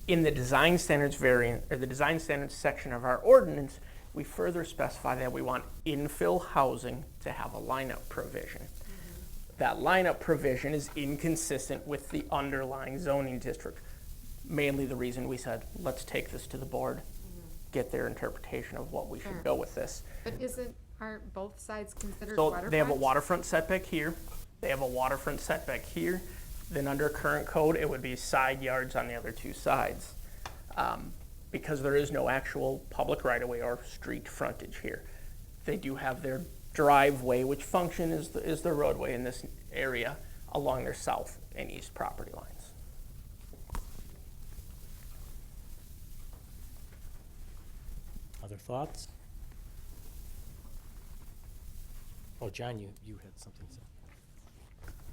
In the design standards variant, or the design standards section of our ordinance, we further specify that we want infill housing to have a lineup provision. That lineup provision is inconsistent with the underlying zoning district. Mainly the reason we said, let's take this to the board, get their interpretation of what we should go with this. But aren't both sides considered So waterfront? they have a waterfront setback here, they have a waterfront setback here, then under current code, it would be side yards on the other two sides. Because there is no actual public right-of-way or street frontage here. They do have their driveway, which function is the roadway in this area along their south and east property lines. Other thoughts? Oh, John, you had something to say.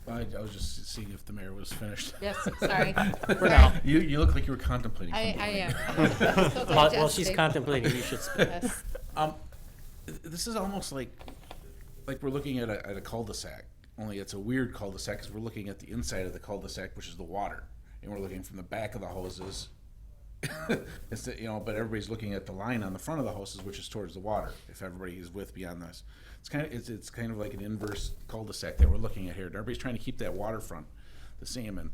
I was just seeing if the mayor was finished. Yes, sorry. For now. You look like you were contemplating I something. am. Still While she's digesting. contemplating, you should speak. Yes. This is almost like we're looking at a cul-de-sac, only it's a weird cul-de-sac because we're looking at the inside of the cul-de-sac, which is the water, and we're looking from the back of the houses. But everybody's looking at the line on the front of the houses, which is towards the water. If everybody is with me on this, it's kind of like an inverse cul-de-sac that we're looking at here. Everybody's trying to keep that waterfront the same, and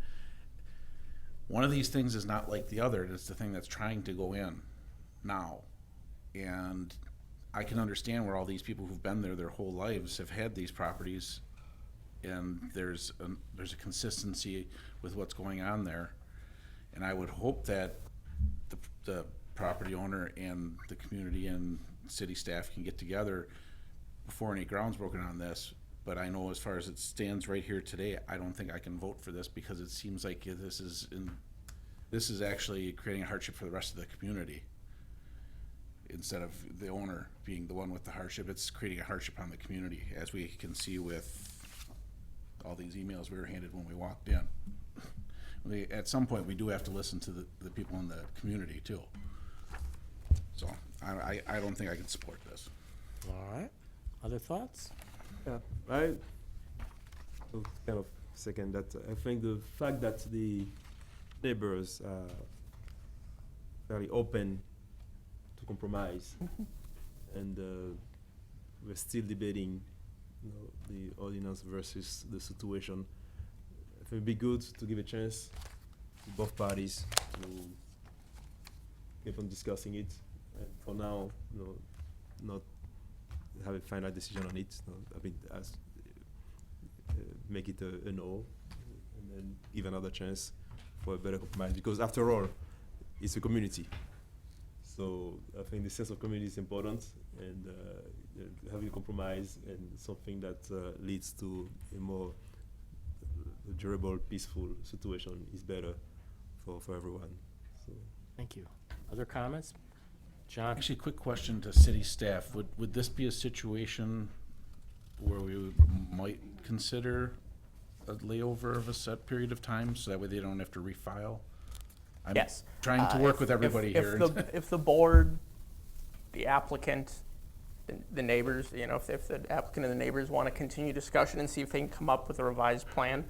one of these things is not like the other. It's the thing that's trying to go in now, and I can understand where all these people who've been there their whole lives have had these properties, and there's a consistency with what's going on there, and I would hope that the property owner and the community and city staff can get together before any ground's broken on this. But I know as far as it stands right here today, I don't think I can vote for this because it seems like this is actually creating a hardship for the rest of the community. Instead of the owner being the one with the hardship, it's creating a hardship on the community, as we can see with all these emails we were handed when we walked in. At some point, we do have to listen to the people in the community too. So I don't think I can support this. All right. Other thoughts? Yeah, I will kind of second that. I think the fact that the neighbors are fairly open to compromise, and we're still debating, the ordinance versus the situation. I think it'd be good to give a chance to both parties to keep on discussing it. And for now, not have a final decision on it. I mean, make it a no, and then give another chance for a better compromise. Because after all, it's a community. So I think the sense of community is important, and having a compromise and something that leads to a more durable, peaceful situation is better for everyone. So. Thank you. Other comments? John? Actually, quick question to city staff. Would this be a situation where we might consider a layover of a set period of time, so that way they don't have to refile? I'm Yes. trying to work with everybody if here. If the board, the applicant, the neighbors, you know, if the applicant and the neighbors want to continue discussion and see if they can come up with a revised plan,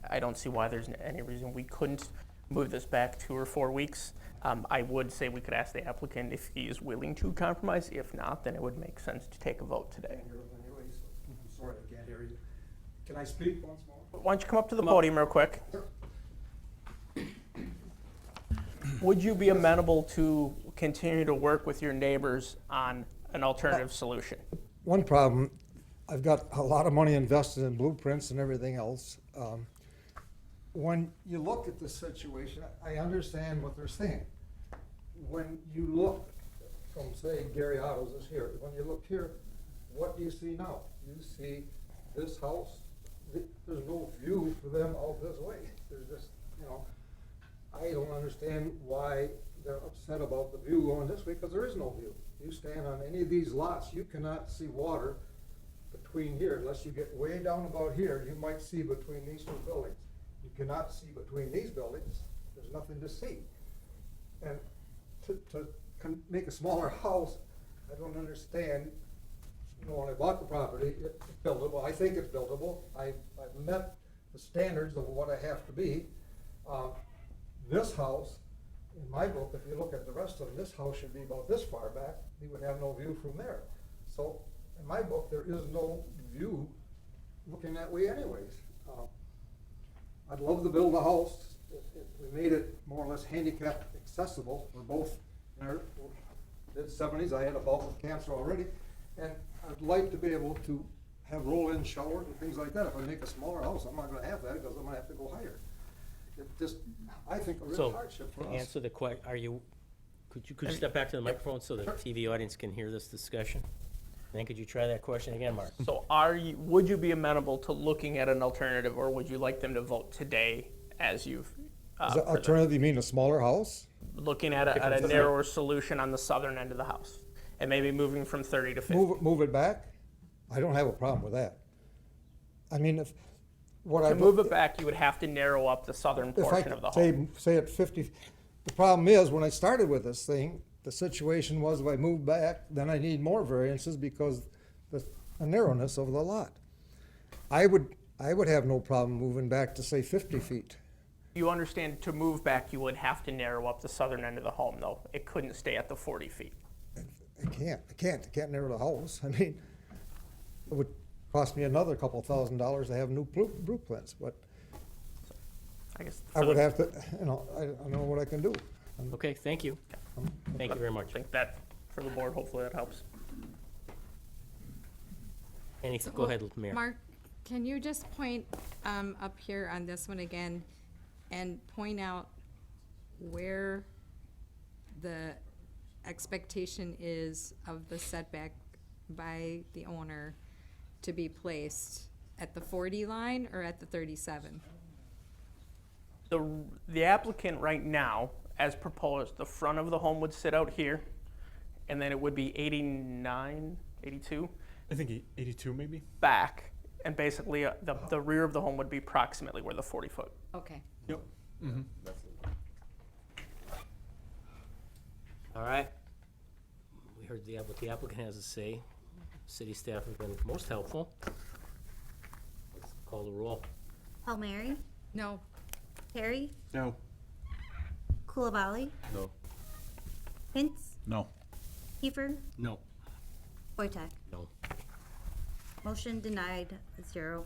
I don't see why there's any reason we couldn't move this back 2 or 4 weeks. I would say we could ask the applicant if he is willing to compromise. If not, then it would make sense to take a vote today. I'm sorry, I can't hear you. Can I speak once more? Why don't you come up to the podium real quick? Would you be amenable to continue to work with your neighbors on an alternative solution? One problem, I've got a lot of money invested in blueprints and everything else. When you look at the situation, I understand what they're saying. When you look from, say, Gary Otto's is here, when you look here, what do you see now? You see this house, there's no view for them out this way. There's just, you know, I don't understand why they're upset about the view going this way, because there is no view. You stand on any of these lots, you cannot see water between here, unless you get way down about here, you might see between these two buildings. You cannot see between these buildings, there's nothing to see. And to make a smaller house, I don't understand. You know, when I bought the property, it's buildable, I think it's buildable. I've met the standards of what I have to be. This house, in my book, if you look at the rest of them, this house should be about this far back. You would have no view from there. So, in my book, there is no view looking that way anyways. I'd love to build a house. We made it more or less handicap accessible. We're both in our mid-70s. I had a bout with cancer already. And I'd like to be able to have roll-in showers and things like that. If I make a smaller house, I'm not gonna have that because I'm gonna have to go higher. It just, I think, a real So, hardship for to us. answer the could you step back to the microphone so the TV audience can hear this discussion? Then could you try that question again, Mark? So would you be amenable to looking at an alternative, or would you like them to vote today as you've? Is the alternative, you mean a smaller house? Looking at a narrower solution on the southern end of the house, and maybe moving from 30 to 50. Move it back? I don't have a problem with that. I mean, if, what I. To move it back, you would have to narrow up the southern portion of the home. Say at 50, the problem is, when I started with this thing, the situation was if I moved back, then I need more variances because the narrowness of the lot. I would have no problem moving back to, say, 50 feet. You understand, to move back, you would have to narrow up the southern end of the home, though. It couldn't stay at the 40 feet. I can't narrow the house. I mean, it would cost me another couple $1,000s to have new blueprints, but I guess I would have to, you know, I don't know what I can do. Okay, thank you. Thank you very much. I think that, for the board, hopefully that helps. Go ahead, Mayor. Mark, can you just point up here on this one again and point out where the expectation is of the setback by the owner to be placed at the 40 line or at the 37? The applicant right now, as proposed, the front of the home would sit out here, and then it would be 89, 82 I think 82 maybe. back, and basically the rear of the home would be approximately where the 40-foot. Okay. Yep. Mm-hmm. All right. We heard what the applicant has to say. City staff have been most helpful. Let's call the roll. Palmieri, No. Terry, No. Kulabali, No. Hintz, No. Kiefer, No. Wojtek. No. Motion denied, 0-6.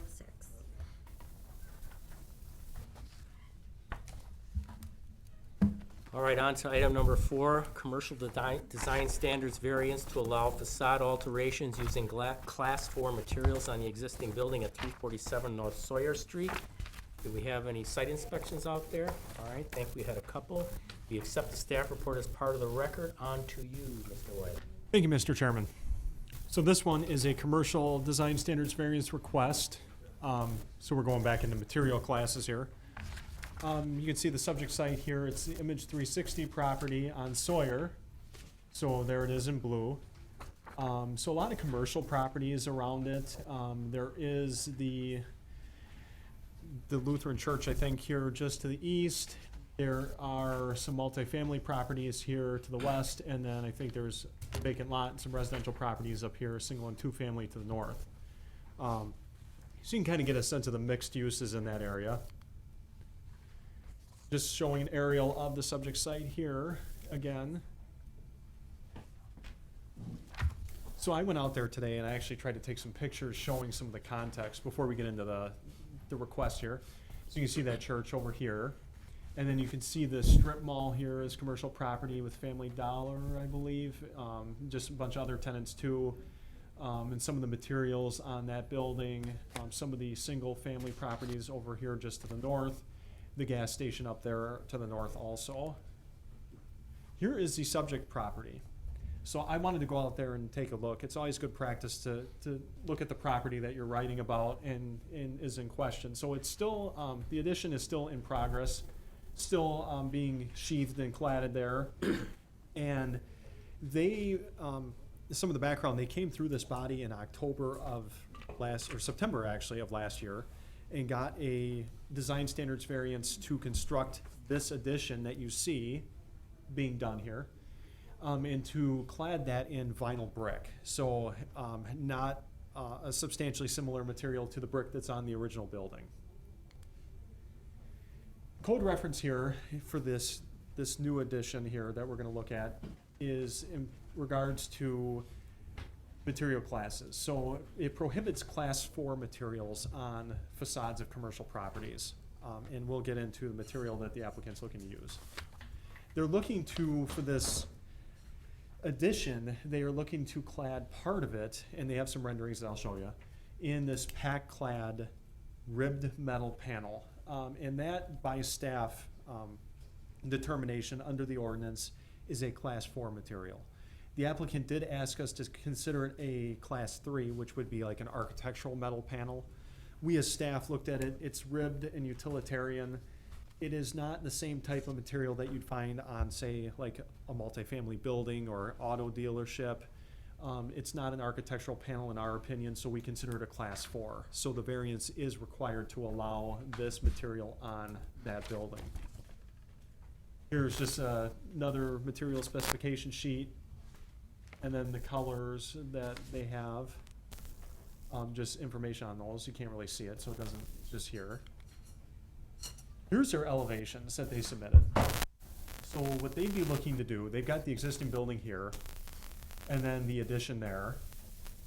All right, on to item number 4, commercial design standards variance to allow facade alterations using class 4 materials on the existing building at 347 North Sawyer Street. Do we have any site inspections out there? All right, think we had a couple. We accept the staff report as part of the record. On to you, Mr. White. Thank you, Mr. Chairman. So this one is a commercial design standards variance request. So we're going back into material classes here. You can see the subject site here. It's the Image 360 property on Sawyer. So there it is in blue. So a lot of commercial properties around it. There is the Lutheran Church, I think, here just to the east. There are some multifamily properties here to the west, and then I think there's a vacant lot and some residential properties up here, single and two family to the north. So you can kind of get a sense of the mixed uses in that area. Just showing an aerial of the subject site here again. So I went out there today and I actually tried to take some pictures showing some of the context before we get into the request here. So you can see that church over here. And then you can see the strip mall here is commercial property with Family Dollar, I believe. Just a bunch of other tenants too. And some of the materials on that building. Some of the single family properties over here just to the north. The gas station up there to the north also. Here is the subject property. So I wanted to go out there and take a look. It's always good practice to look at the property that you're writing about and is in question. So it's still, the addition is still in progress, still being sheathed and cladded there. And they, some of the background, they came through this body in October of September actually of last year, and got a design standards variance to construct this addition that you see being done here, and to clad that in vinyl brick. So not a substantially similar material to the brick that's on the original building. Code reference here for this new addition here that we're going to look at is in regards to material classes. So it prohibits class 4 materials on facades of commercial properties. And we'll get into the material that the applicant's looking to use. They're looking to, for this addition, they are looking to clad part of it, and they have some renderings that I'll show you, in this pack clad ribbed metal panel. And that by staff determination under the ordinance is a class 4 material. The applicant did ask us to consider it a class 3, which would be like an architectural metal panel. We as staff looked at it. It's ribbed and utilitarian. It is not the same type of material that you'd find on, say, like a multifamily building or auto dealership. It's not an architectural panel in our opinion, so we consider it a class 4. So the variance is required to allow this material on that building. Here's just another material specification sheet. And then the colors that they have, just information on those. You can't really see it, so it doesn't, it's just here. Here's their elevations that they submitted. So what they'd be looking to do, they've got the existing building here, and then the addition there.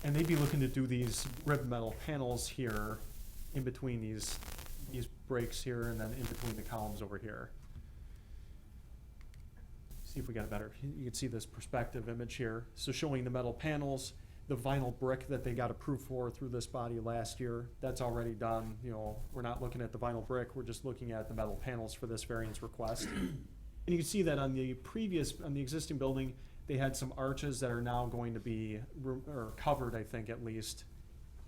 And they'd be looking to do these ribbed metal panels here in between these breaks here and then in between the columns over here. See if we got a better, you can see this perspective image here. So showing the metal panels, the vinyl brick that they got approved for through this body last year, that's already done. You know, we're not looking at the vinyl brick, we're just looking at the metal panels for this variance request. And you can see that on the existing building, they had some arches that are now going to be covered, I think at least,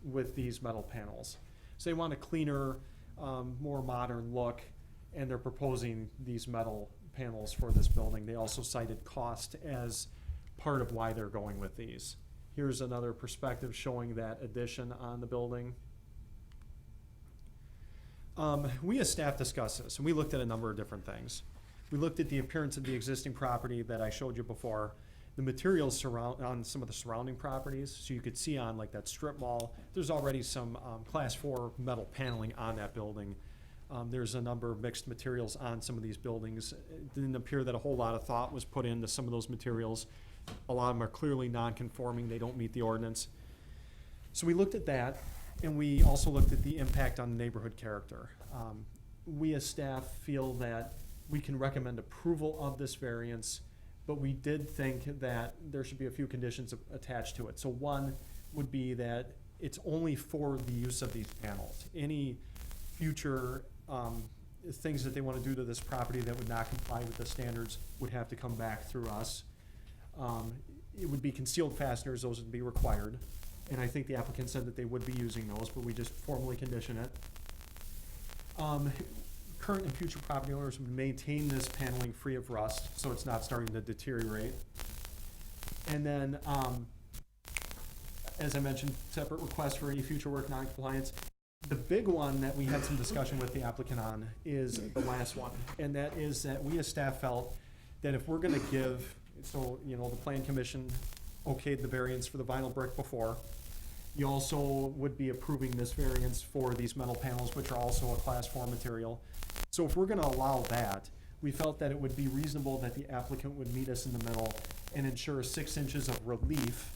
with these metal panels. So they want a cleaner, more modern look, and they're proposing these metal panels for this building. They also cited cost as part of why they're going with these. Here's another perspective showing that addition on the building. We as staff discussed this, and we looked at a number of different things. We looked at the appearance of the existing property that I showed you before, the materials on some of the surrounding properties. So you could see on like that strip mall, there's already some class 4 metal paneling on that building. There's a number of mixed materials on some of these buildings. It didn't appear that a whole lot of thought was put into some of those materials. A lot of them are clearly non-conforming. They don't meet the ordinance. So we looked at that, and we also looked at the impact on neighborhood character. We as staff feel that we can recommend approval of this variance, but we did think that there should be a few conditions attached to it. So one would be that it's only for the use of these panels. Any future things that they want to do to this property that would not comply with the standards would have to come back through us. It would be concealed fasteners, those would be required. And I think the applicant said that they would be using those, but we just formally condition it. Current and future property owners would maintain this paneling free of rust, so it's not starting to deteriorate. And then, as I mentioned, separate request for any future work non-compliance. The big one that we had some discussion with the applicant on is the last one, and that is that we as staff felt that if we're gonna give, so, you know, the plan commission okayed the variance for the vinyl brick before, you also would be approving this variance for these metal panels, which are also a class 4 material. So if we're gonna allow that, we felt that it would be reasonable that the applicant would meet us in the middle and ensure 6 inches of relief.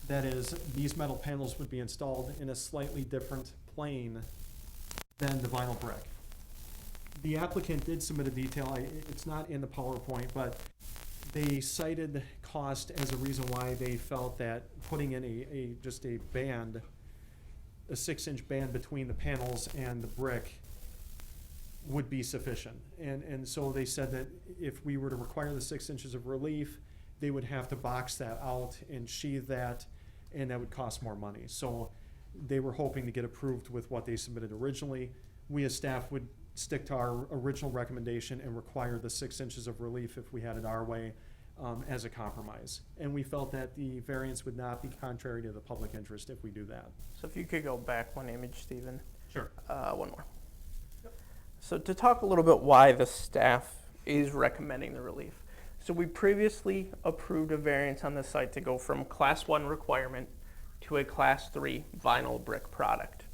That is, these metal panels would be installed in a slightly different plane than the vinyl brick. The applicant did submit a detail, it's not in the PowerPoint, but they cited cost as a reason why they felt that putting in just a band, a 6-inch band between the panels and the brick would be sufficient. And so they said that if we were to require the 6 inches of relief, they would have to box that out and sheathe that, and that would cost more money. So they were hoping to get approved with what they submitted originally. We as staff would stick to our original recommendation and require the 6 inches of relief if we had it our way, as a compromise. And we felt that the variance would not be contrary to the public interest if we do that. So if you could go back one image, Stephen. Sure. One more. So to talk a little bit why the staff is recommending the relief. So we previously approved a variance on the site to go from class 1 requirement to a class 3 vinyl brick product.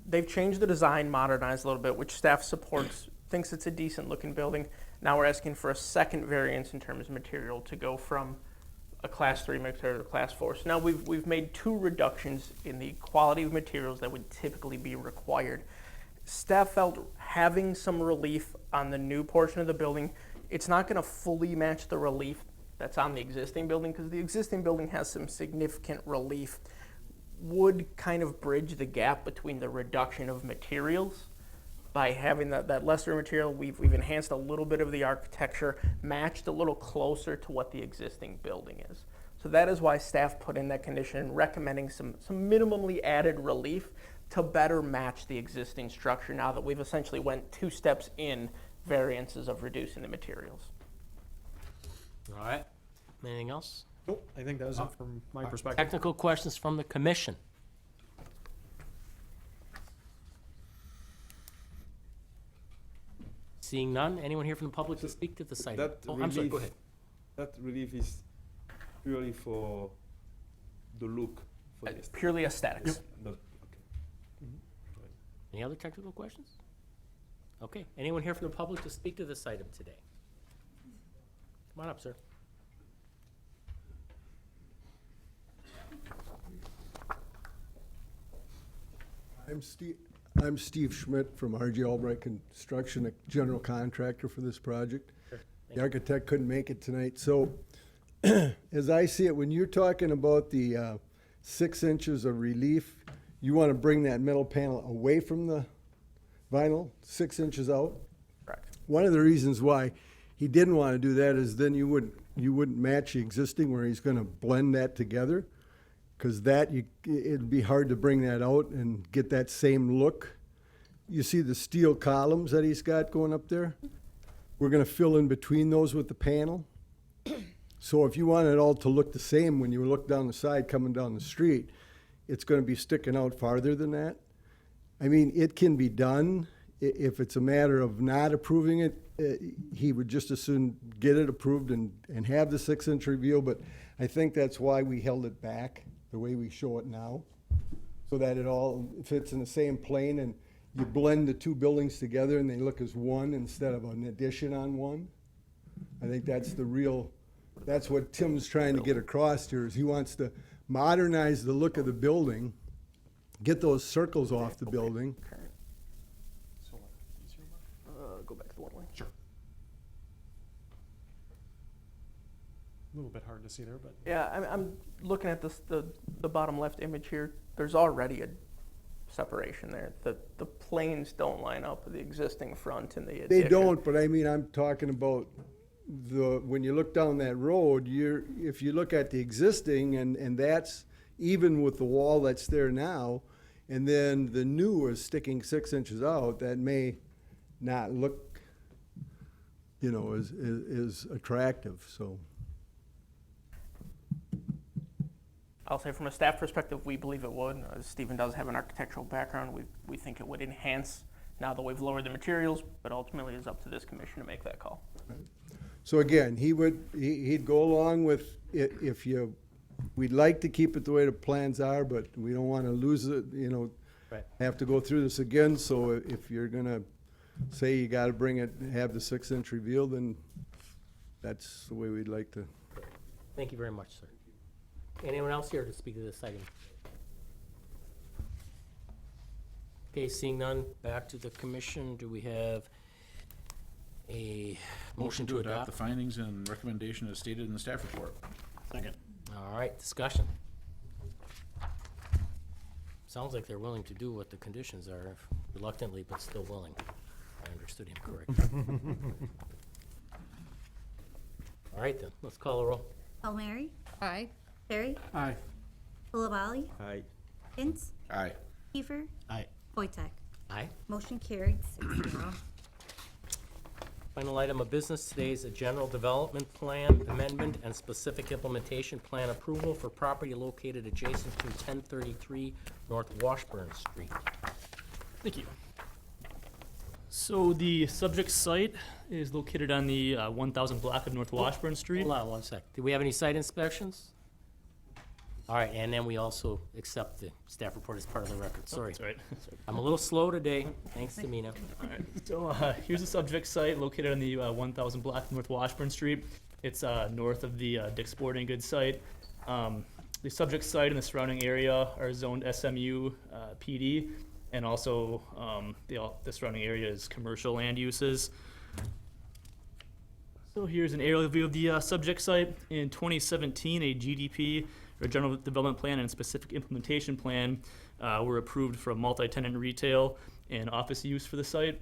They've changed the design, modernized a little bit, which staff supports, thinks it's a decent looking building. Now we're asking for a second variance in terms of material to go from a class 3 material to class 4. So now we've made 2 reductions in the quality of materials that would typically be required. Staff felt having some relief on the new portion of the building, it's not going to fully match the relief that's on the existing building, because the existing building has some significant relief, would kind of bridge the gap between the reduction of materials. By having that lesser material, we've enhanced a little bit of the architecture, matched a little closer to what the existing building is. So that is why staff put in that condition, recommending some minimally added relief to better match the existing structure now that we've essentially went 2 steps in variances of reducing the materials. All right. Anything else? Nope, I think that was it from my perspective. Technical questions from the commission? Seeing none, anyone here from the public to speak to the site? That I'm sorry, go ahead. That relief is purely for the look. For the aesthetic. Purely aesthetics. Not, Any other technical questions? Okay, anyone here from the public to speak to this item today? Come on up, sir. I'm Steve Schmidt from RG Albright Construction, a general contractor for this project. The architect couldn't make it tonight. So as I see it, when you're talking about the 6 inches of relief, you want to bring that metal panel away from the vinyl, 6 inches out? Correct. One of the reasons why he didn't want to do that is then you wouldn't match the existing where he's going to blend that together. Because it'd be hard to bring that out and get that same look. You see the steel columns that he's got going up there? We're gonna fill in between those with the panel. So if you want it all to look the same when you look down the side coming down the street, it's gonna be sticking out farther than that. I mean, it can be done. If it's a matter of not approving it, he would just as soon get it approved and have the 6-inch reveal, but I think that's why we held it back the way we show it now, so that it all fits in the same plane and you blend the 2 buildings together and they look as one instead of an addition on one. I think that's that's what Tim's trying to get across here, is he wants to modernize the look of the building, get those circles off the building. Go back to the one way. Sure. A little bit hard to see there, but. Yeah, I'm looking at this, the bottom left image here. There's already a separation there. The planes don't line up with the existing front and the addition. They don't, but I mean, I'm talking about when you look down that road, if you look at the existing, and that's even with the wall that's there now, and then the new is sticking 6 inches out, that may not look, as attractive, so. I'll say from a staff perspective, we believe it would. Stephen does have an architectural background. We think it would enhance now that we've lowered the materials, but ultimately it's up to this commission to make that call. So again, he'd go along with it we'd like to keep it the way the plans are, but we don't want to lose it, Right. have to go through this again. So if you're gonna say you gotta bring it, have the 6-inch reveal, then that's the way we'd like to. Thank you very much, sir. Anyone else here to speak to this item? Okay, seeing none, back to the commission. Do we have a motion to adopt? The findings and recommendation as stated in the staff report. Second. All right, discussion. Sounds like they're willing to do what the conditions are, reluctantly, but still willing. I understood him correctly. All right, then, let's call a roll. Palmieri, Aye. Terry, Aye. Ullabali, Aye. Hintz, Aye. Kiefer, Aye. Wojtek. Aye. Motion carried 6-0. Final item of business today is a general development plan amendment and specific implementation plan approval for property located adjacent to 1033 North Washburn Street. Thank you. So the subject site is located on the 1000 block of North Washburn Street. Hold on one sec. Do we have any site inspections? All right, and then we also accept the staff report as part of the record. Sorry. That's right. I'm a little slow today, thanks to Mina. All right. So here's the subject site located on the 1000 block of North Washburn Street. It's north of the Dick's Sporting Goods site. The subject site and the surrounding area are zoned SMU PD, and also the surrounding area is commercial land uses. So here's an aerial view of the subject site. In 2017, a GDP, or General Development Plan, and Specific Implementation Plan were approved for multi-tenant retail and office use for the site.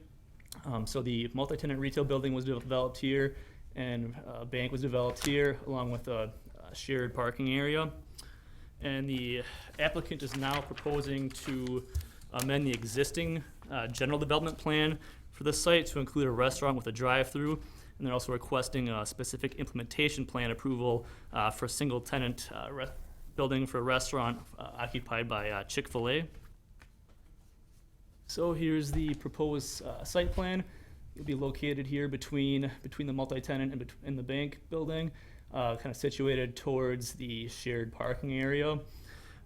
So the multi-tenant retail building was developed here, and a bank was developed here, along with a shared parking area. And the applicant is now proposing to amend the existing General Development Plan for the site to include a restaurant with a drive-through. And they're also requesting a specific implementation plan approval for a single-tenant building for a restaurant occupied by Chick-fil-A. So here's the proposed site plan. It'll be located here between the multi-tenant and the bank building, kind of situated towards the shared parking area.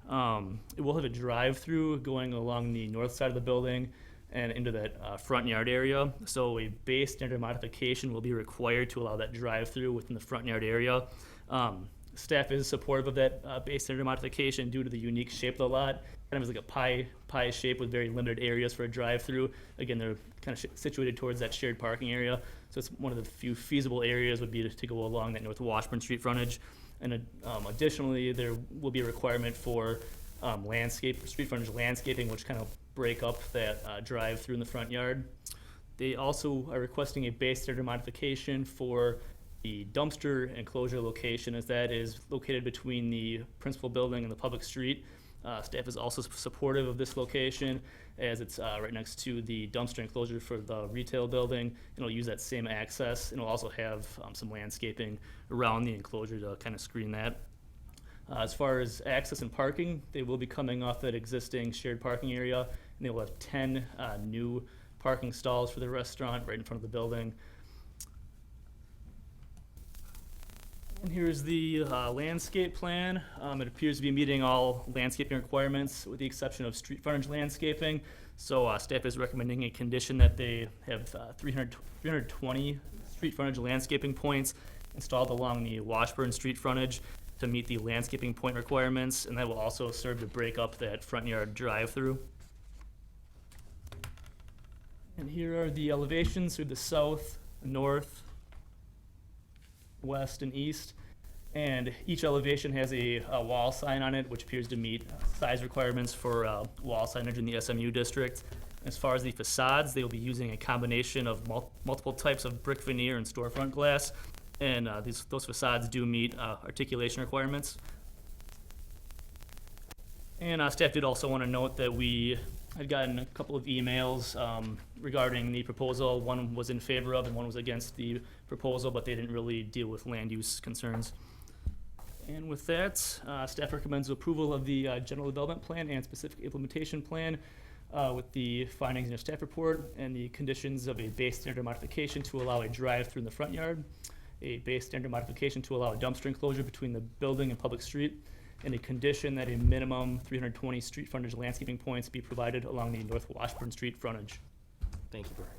It will have a drive-through going along the north side of the building and into that front yard area. So a base standard modification will be required to allow that drive-through within the front yard area. Staff is supportive of that base standard modification due to the unique shape of the lot. Kind of like a pie shape with very limited areas for a drive-through. Again, they're kind of situated towards that shared parking area. So it's one of the few feasible areas would be to go along that North Washburn Street frontage. And additionally, there will be a requirement for street frontage landscaping, which kind of break up that drive-through in the front yard. They also are requesting a base standard modification for the dumpster enclosure location, as that is located between the principal building and the public street. Staff is also supportive of this location, as it's right next to the dumpster enclosure for the retail building. It'll use that same access, and it'll also have some landscaping around the enclosure to kind of screen that. As far as access and parking, they will be coming off that existing shared parking area, and they will have 10 new parking stalls for the restaurant right in front of the building. And here's the landscape plan. It appears to be meeting all landscaping requirements with the exception of street frontage landscaping. So staff is recommending a condition that they have 320 street frontage landscaping points installed along the Washburn Street frontage to meet the landscaping point requirements, and that will also serve to break up that front yard drive-through. And here are the elevations through the south, north, west, and east. And each elevation has a wall sign on it, which appears to meet size requirements for wall signage in the SMU district. As far as the facades, they will be using a combination of multiple types of brick veneer and storefront glass. and those facades do meet articulation requirements. And staff did also want to note that we had gotten a couple of emails regarding the proposal. One was in favor of and one was against the proposal, but they didn't really deal with land use concerns. And with that, staff recommends approval of the general development plan and specific implementation plan with the findings in your staff report and the conditions of a base standard modification to allow a drive-through in the front yard, a base standard modification to allow a dumpster enclosure between the building and public street, and a condition that a minimum 320 street frontage landscaping points be provided along the North Washburn Street frontage. Thank you, Brian.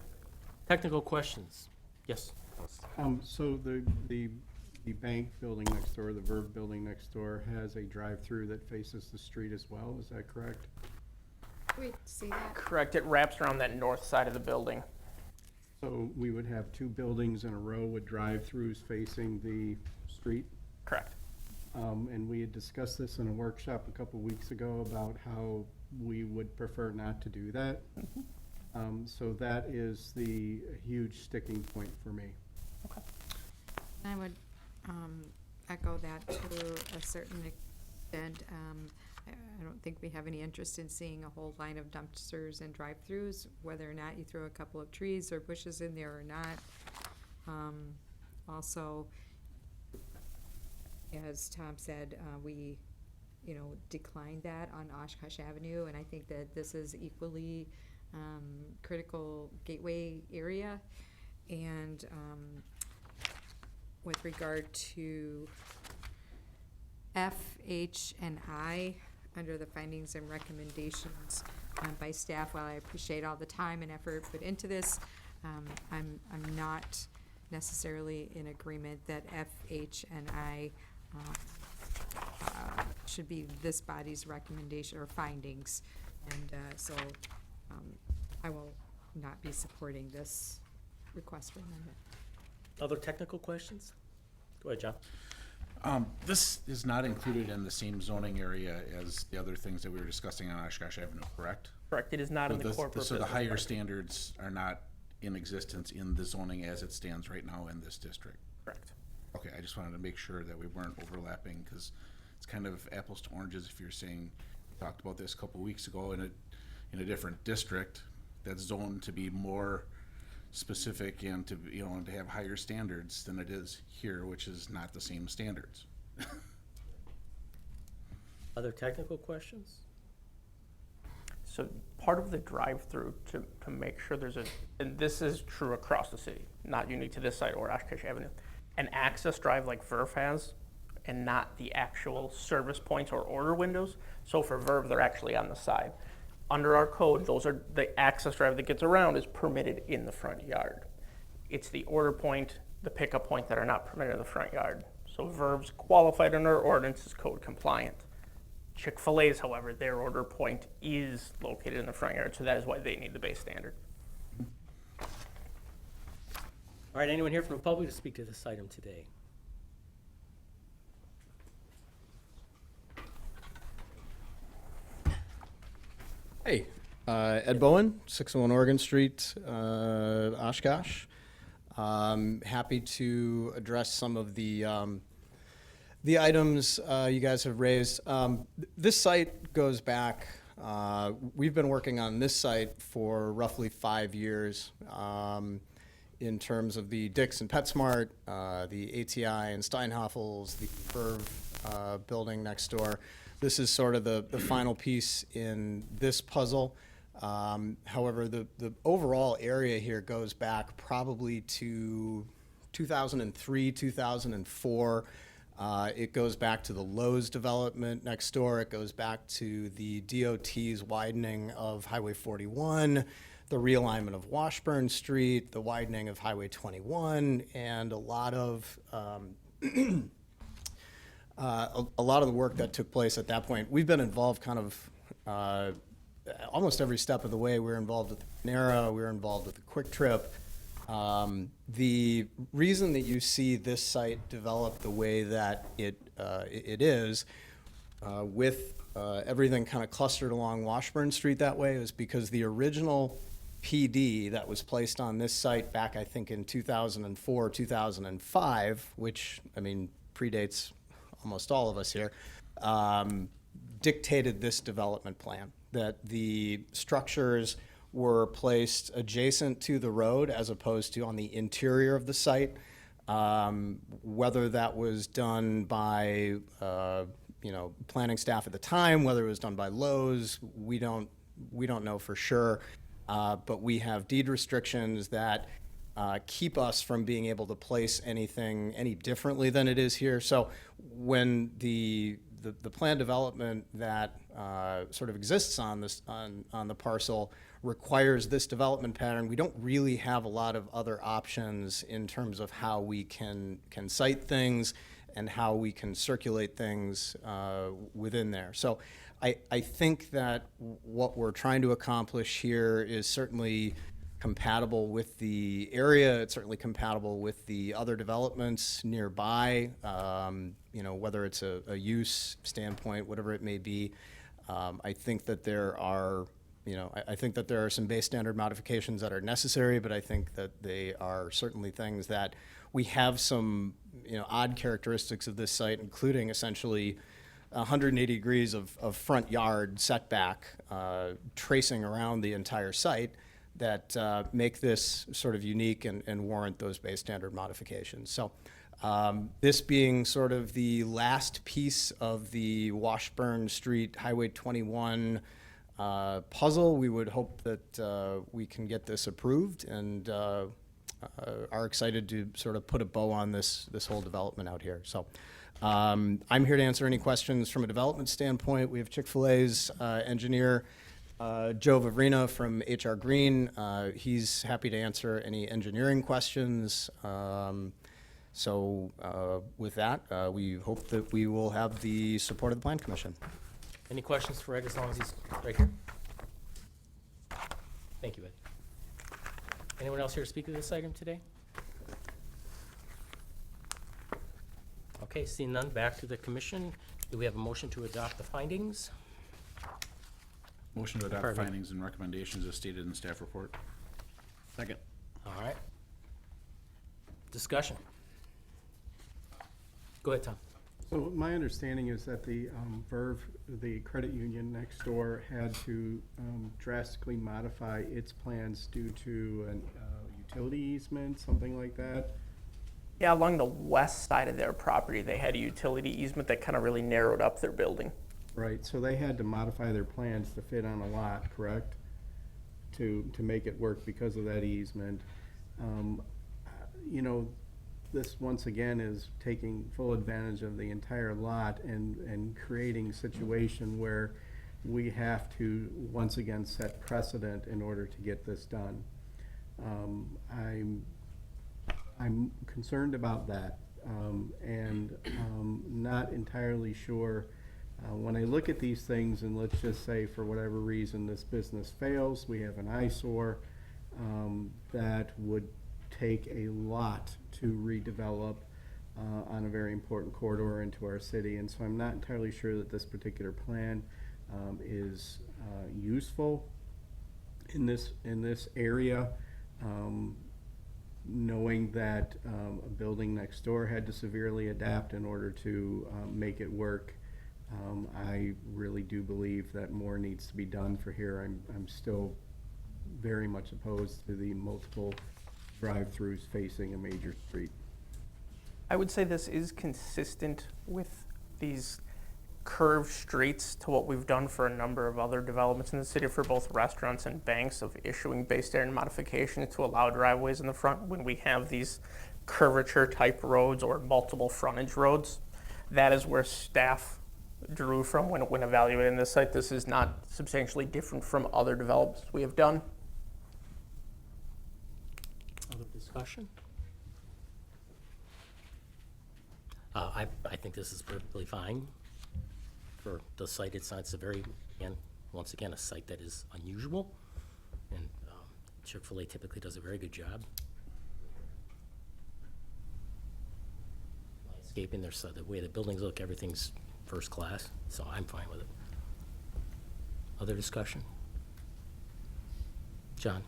Technical questions? Yes? So the bank building next door, the Verve building next door, has a drive-through that faces the street as well, is that correct? Wait, see that? Correct, it wraps around that north side of the building. So we would have two buildings in a row with drive-throughs facing the street? Correct. And we had discussed this in a workshop a couple weeks ago about how we would prefer not to do that. So that is the huge sticking point for me. Okay. I would echo that to a certain extent. I don't think we have any interest in seeing a whole line of dumpsters and drive-throughs, whether or not you throw a couple of trees or bushes in there or not. Also, as Tom said, we, declined that on Oshkosh Avenue, and I think that this is equally critical gateway area. And with regard to F, H, and I, under the findings and recommendations by staff, while I appreciate all the time and effort put into this, I'm not necessarily in agreement that F, H, and I should be this body's recommendation or findings. And so I will not be supporting this request for amendment. Other technical questions? Go ahead, John. This is not included in the same zoning area as the other things that we were discussing on Oshkosh Avenue, correct? Correct, it is not in the corporate So the business higher park. standards are not in existence in the zoning as it stands right now in this district? Correct. Okay, I just wanted to make sure that we weren't overlapping, because it's kind of apples to oranges if you're saying, we talked about this a couple weeks ago in a different district that's zoned to be more specific and to, and to have higher standards than it is here, which is not the same standards. Other technical questions? So part of the drive-through to make sure there's and this is true across the city, not unique to this site or Oshkosh Avenue, an access drive like Verve has, and not the actual service points or order windows. So for Verve, they're actually on the side. Under our code, those are the access drive that gets around is permitted in the front yard. It's the order point, the pickup point that are not permitted in the front yard. So Verve's qualified under our ordinance is code compliant. Chick-fil-A's, however, their order point is located in the front yard, so that is why they need the base standard. All right, anyone here from the public to speak to this item today? Hey, Ed Bowen, 601 Oregon Street, Oshkosh. Happy to address some of the items you guys have raised. This site goes back, we've been working on this site for roughly 5 years in terms of the Dick's and PetSmart, the ATI and Steinhoffel's, the Verve building next door. This is sort of the final piece in this puzzle. However, the overall area here goes back probably to 2003, 2004. It goes back to the Lowe's development next door. It goes back to the DOT's widening of Highway 41, the realignment of Washburn Street, the widening of Highway 21, and a lot of the work that took place at that point. We've been involved kind of almost every step of the way. We were involved with the Panera, we were involved with the Quick Trip. The reason that you see this site develop the way that it is, with everything kind of clustered along Washburn Street that way, is because the original PD that was placed on this site back, I think, in 2004, 2005, which, I mean, predates almost all of us here, dictated this development plan, that the structures were placed adjacent to the road as opposed to on the interior of the site. Whether that was done by, planning staff at the time, whether it was done by Lowe's, we don't know for sure. But we have deed restrictions that keep us from being able to place anything any differently than it is here. So when the plan development that sort of exists on this on the parcel requires this development pattern, we don't really have a lot of other options in terms of how we can site things and how we can circulate things within there. So I think that what we're trying to accomplish here is certainly compatible with the area. It's certainly compatible with the other developments nearby, whether it's a use standpoint, whatever it may be. I think that there are, I think that there are some base standard modifications that are necessary, but I think that they are certainly things that we have some, odd characteristics of this site, including essentially 180 degrees of front yard setback tracing around the entire site that make this sort of unique and warrant those base standard modifications. So this being sort of the last piece of the Washburn Street Highway 21 puzzle, we would hope that we can get this approved and are excited to sort of put a bow on this whole development out here. So I'm here to answer any questions from a development standpoint. We have Chick-fil-A's engineer, Joe Vavrina from HR Green. He's happy to answer any engineering questions. With that, we hope that we will have the support of the Plan Commission. Any questions for Ed as long as he's right here? Thank you, Ed. Anyone else here to speak to this item today? Okay, seeing none, back to the commission. Do we have a motion to adopt the findings? Motion to adopt Pardon me. findings and recommendations as stated in the staff report. Second. All right. Discussion. Go ahead, Tom. So my understanding is that the Verve, the credit union next door, had to drastically modify its plans due to an utility easement, something like that. Yeah, along the west side of their property, they had a utility easement that kind of really narrowed up their building. Right, so they had to modify their plans to fit on a lot, correct? To make it work because of that easement. This once again is taking full advantage of the entire lot and creating a situation where we have to once again set precedent in order to get this done. I'm concerned about that, and not entirely sure. When I look at these things, and let's just say for whatever reason this business fails, we have an eyesore that would take a lot to redevelop on a very important corridor into our city. And so I'm not entirely sure that this particular plan is useful in this area. Knowing that a building next door had to severely adapt in order to make it work, I really do believe that more needs to be done for here. I'm still very much opposed to the multiple drive-throughs facing a major street. I would say this is consistent with these curved streets to what we've done for a number of other developments in the city for both restaurants and banks, of issuing base standard modifications to allow driveways in the front when we have these curvature type roads or multiple frontage roads. That is where staff drew from when evaluating this site. This is not substantially different from other developments we have done. Other discussion? I think this is perfectly fine for the site. It's a very, once again, a site that is unusual, and Chick-fil-A typically does a very good job. Landscaping, the way the buildings look, everything's first class, so I'm fine with it. Other discussion? John?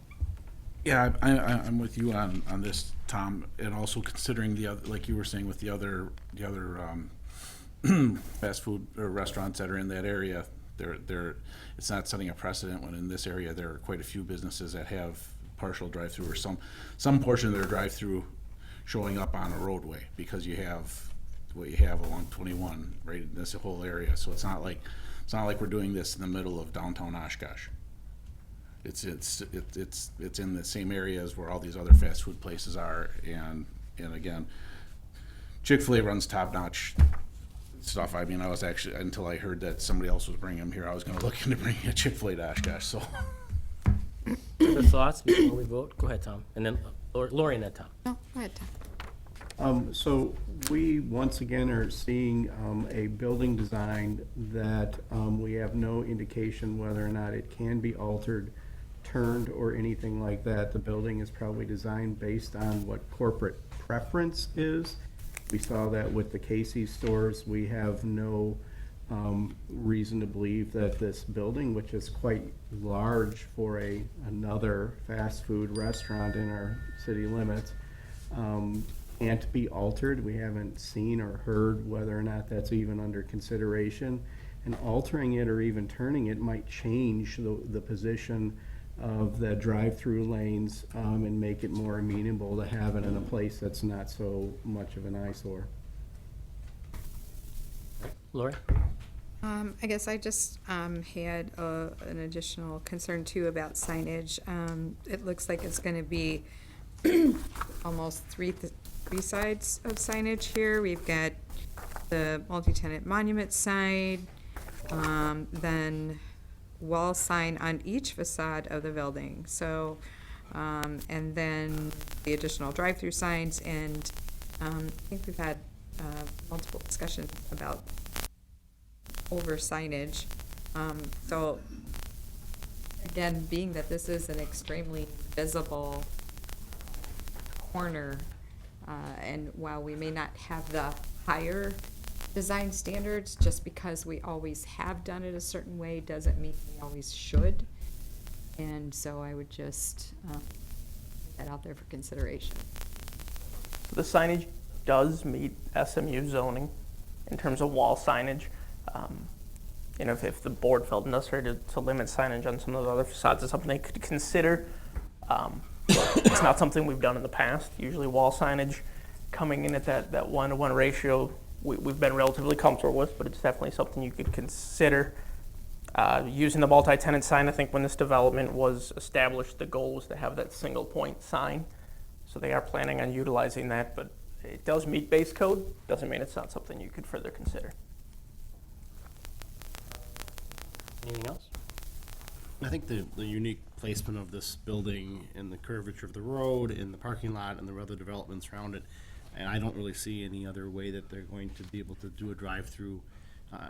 Yeah, I'm with you on this, Tom, and also considering the other, like you were saying with the other fast food or restaurants that are in that area, it's not setting a precedent when in this area there are quite a few businesses that have partial drive-through or some portion of their drive-through showing up on a roadway, because you have what you have along 21 right in this whole area. So it's not like we're doing this in the middle of downtown Oshkosh. It's in the same areas where all these other fast food places are, and again, Chick-fil-A runs top-notch stuff. I mean, I was actually, until I heard that somebody else was bringing them here, I was going to look into bringing a Chick-fil-A to Oshkosh. So, Other thoughts before we vote? Go ahead, Tom, and then Lori and then Tom. No, go ahead, Tom. So we once again are seeing a building design that we have no indication whether or not it can be altered, turned, or anything like that. The building is probably designed based on what corporate preference is. We saw that with the Casey's stores. We have no reason to believe that this building, which is quite large for another fast food restaurant in our city limits, can't be altered. We haven't seen or heard whether or not that's even under consideration. And altering it or even turning it might change the position of the drive-through lanes and make it more amenable to have it in a place that's not so much of an eyesore. Lori? I guess I just had an additional concern too about signage. It looks like it's going to be almost three sides of signage here. We've got the multi-tenant monument sign, then wall sign on each facade of the building. So, and then the additional drive-through signs, and I think we've had multiple discussions about over signage. So again, being that this is an extremely visible corner, and while we may not have the higher design standards, just because we always have done it a certain way doesn't mean we always should. And so I would just put that out there for consideration. The signage does meet SMU zoning in terms of wall signage. If the board felt necessary to limit signage on some of the other facades, it's something they could consider. It's not something we've done in the past. Usually wall signage coming in at that 1-to-1 ratio, we've been relatively comfortable with, but it's definitely something you could consider. Using the multi-tenant sign, I think when this development was established, the goal was to have that single point sign. So they are planning on utilizing that, but it does meet base code. Doesn't mean it's not something you could further consider. Anything else? I think the unique placement of this building and the curvature of the road and the parking lot and the other developments around it, and I don't really see any other way that they're going to be able to do a drive-through.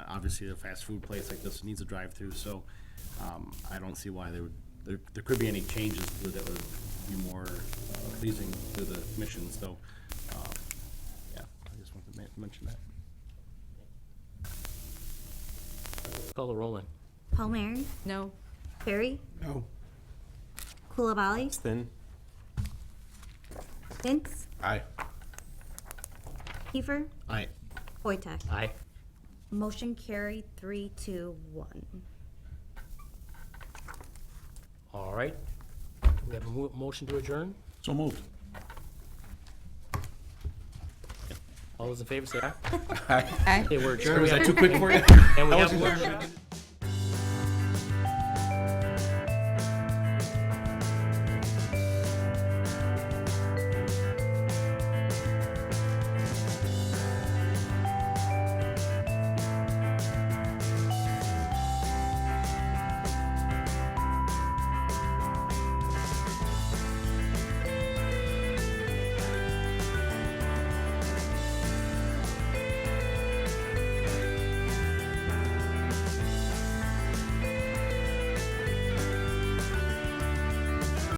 Obviously, a fast food place like this needs a drive-through, so I don't see why there could be any changes to it that would be more pleasing to the commission. So, yeah, I just wanted to mention that. Call the roll in. Palmieri, No. Perry, No. Kulabali, Thin. Vince, aye. Kiefer, Aye. Wojtek. Aye. Motion carried 3-1. All right. We have a motion to adjourn. So moved. All those in favor say aye. Aye. Okay, we're adjourned. Was We that have- too quick for you? And we That have. wasn't-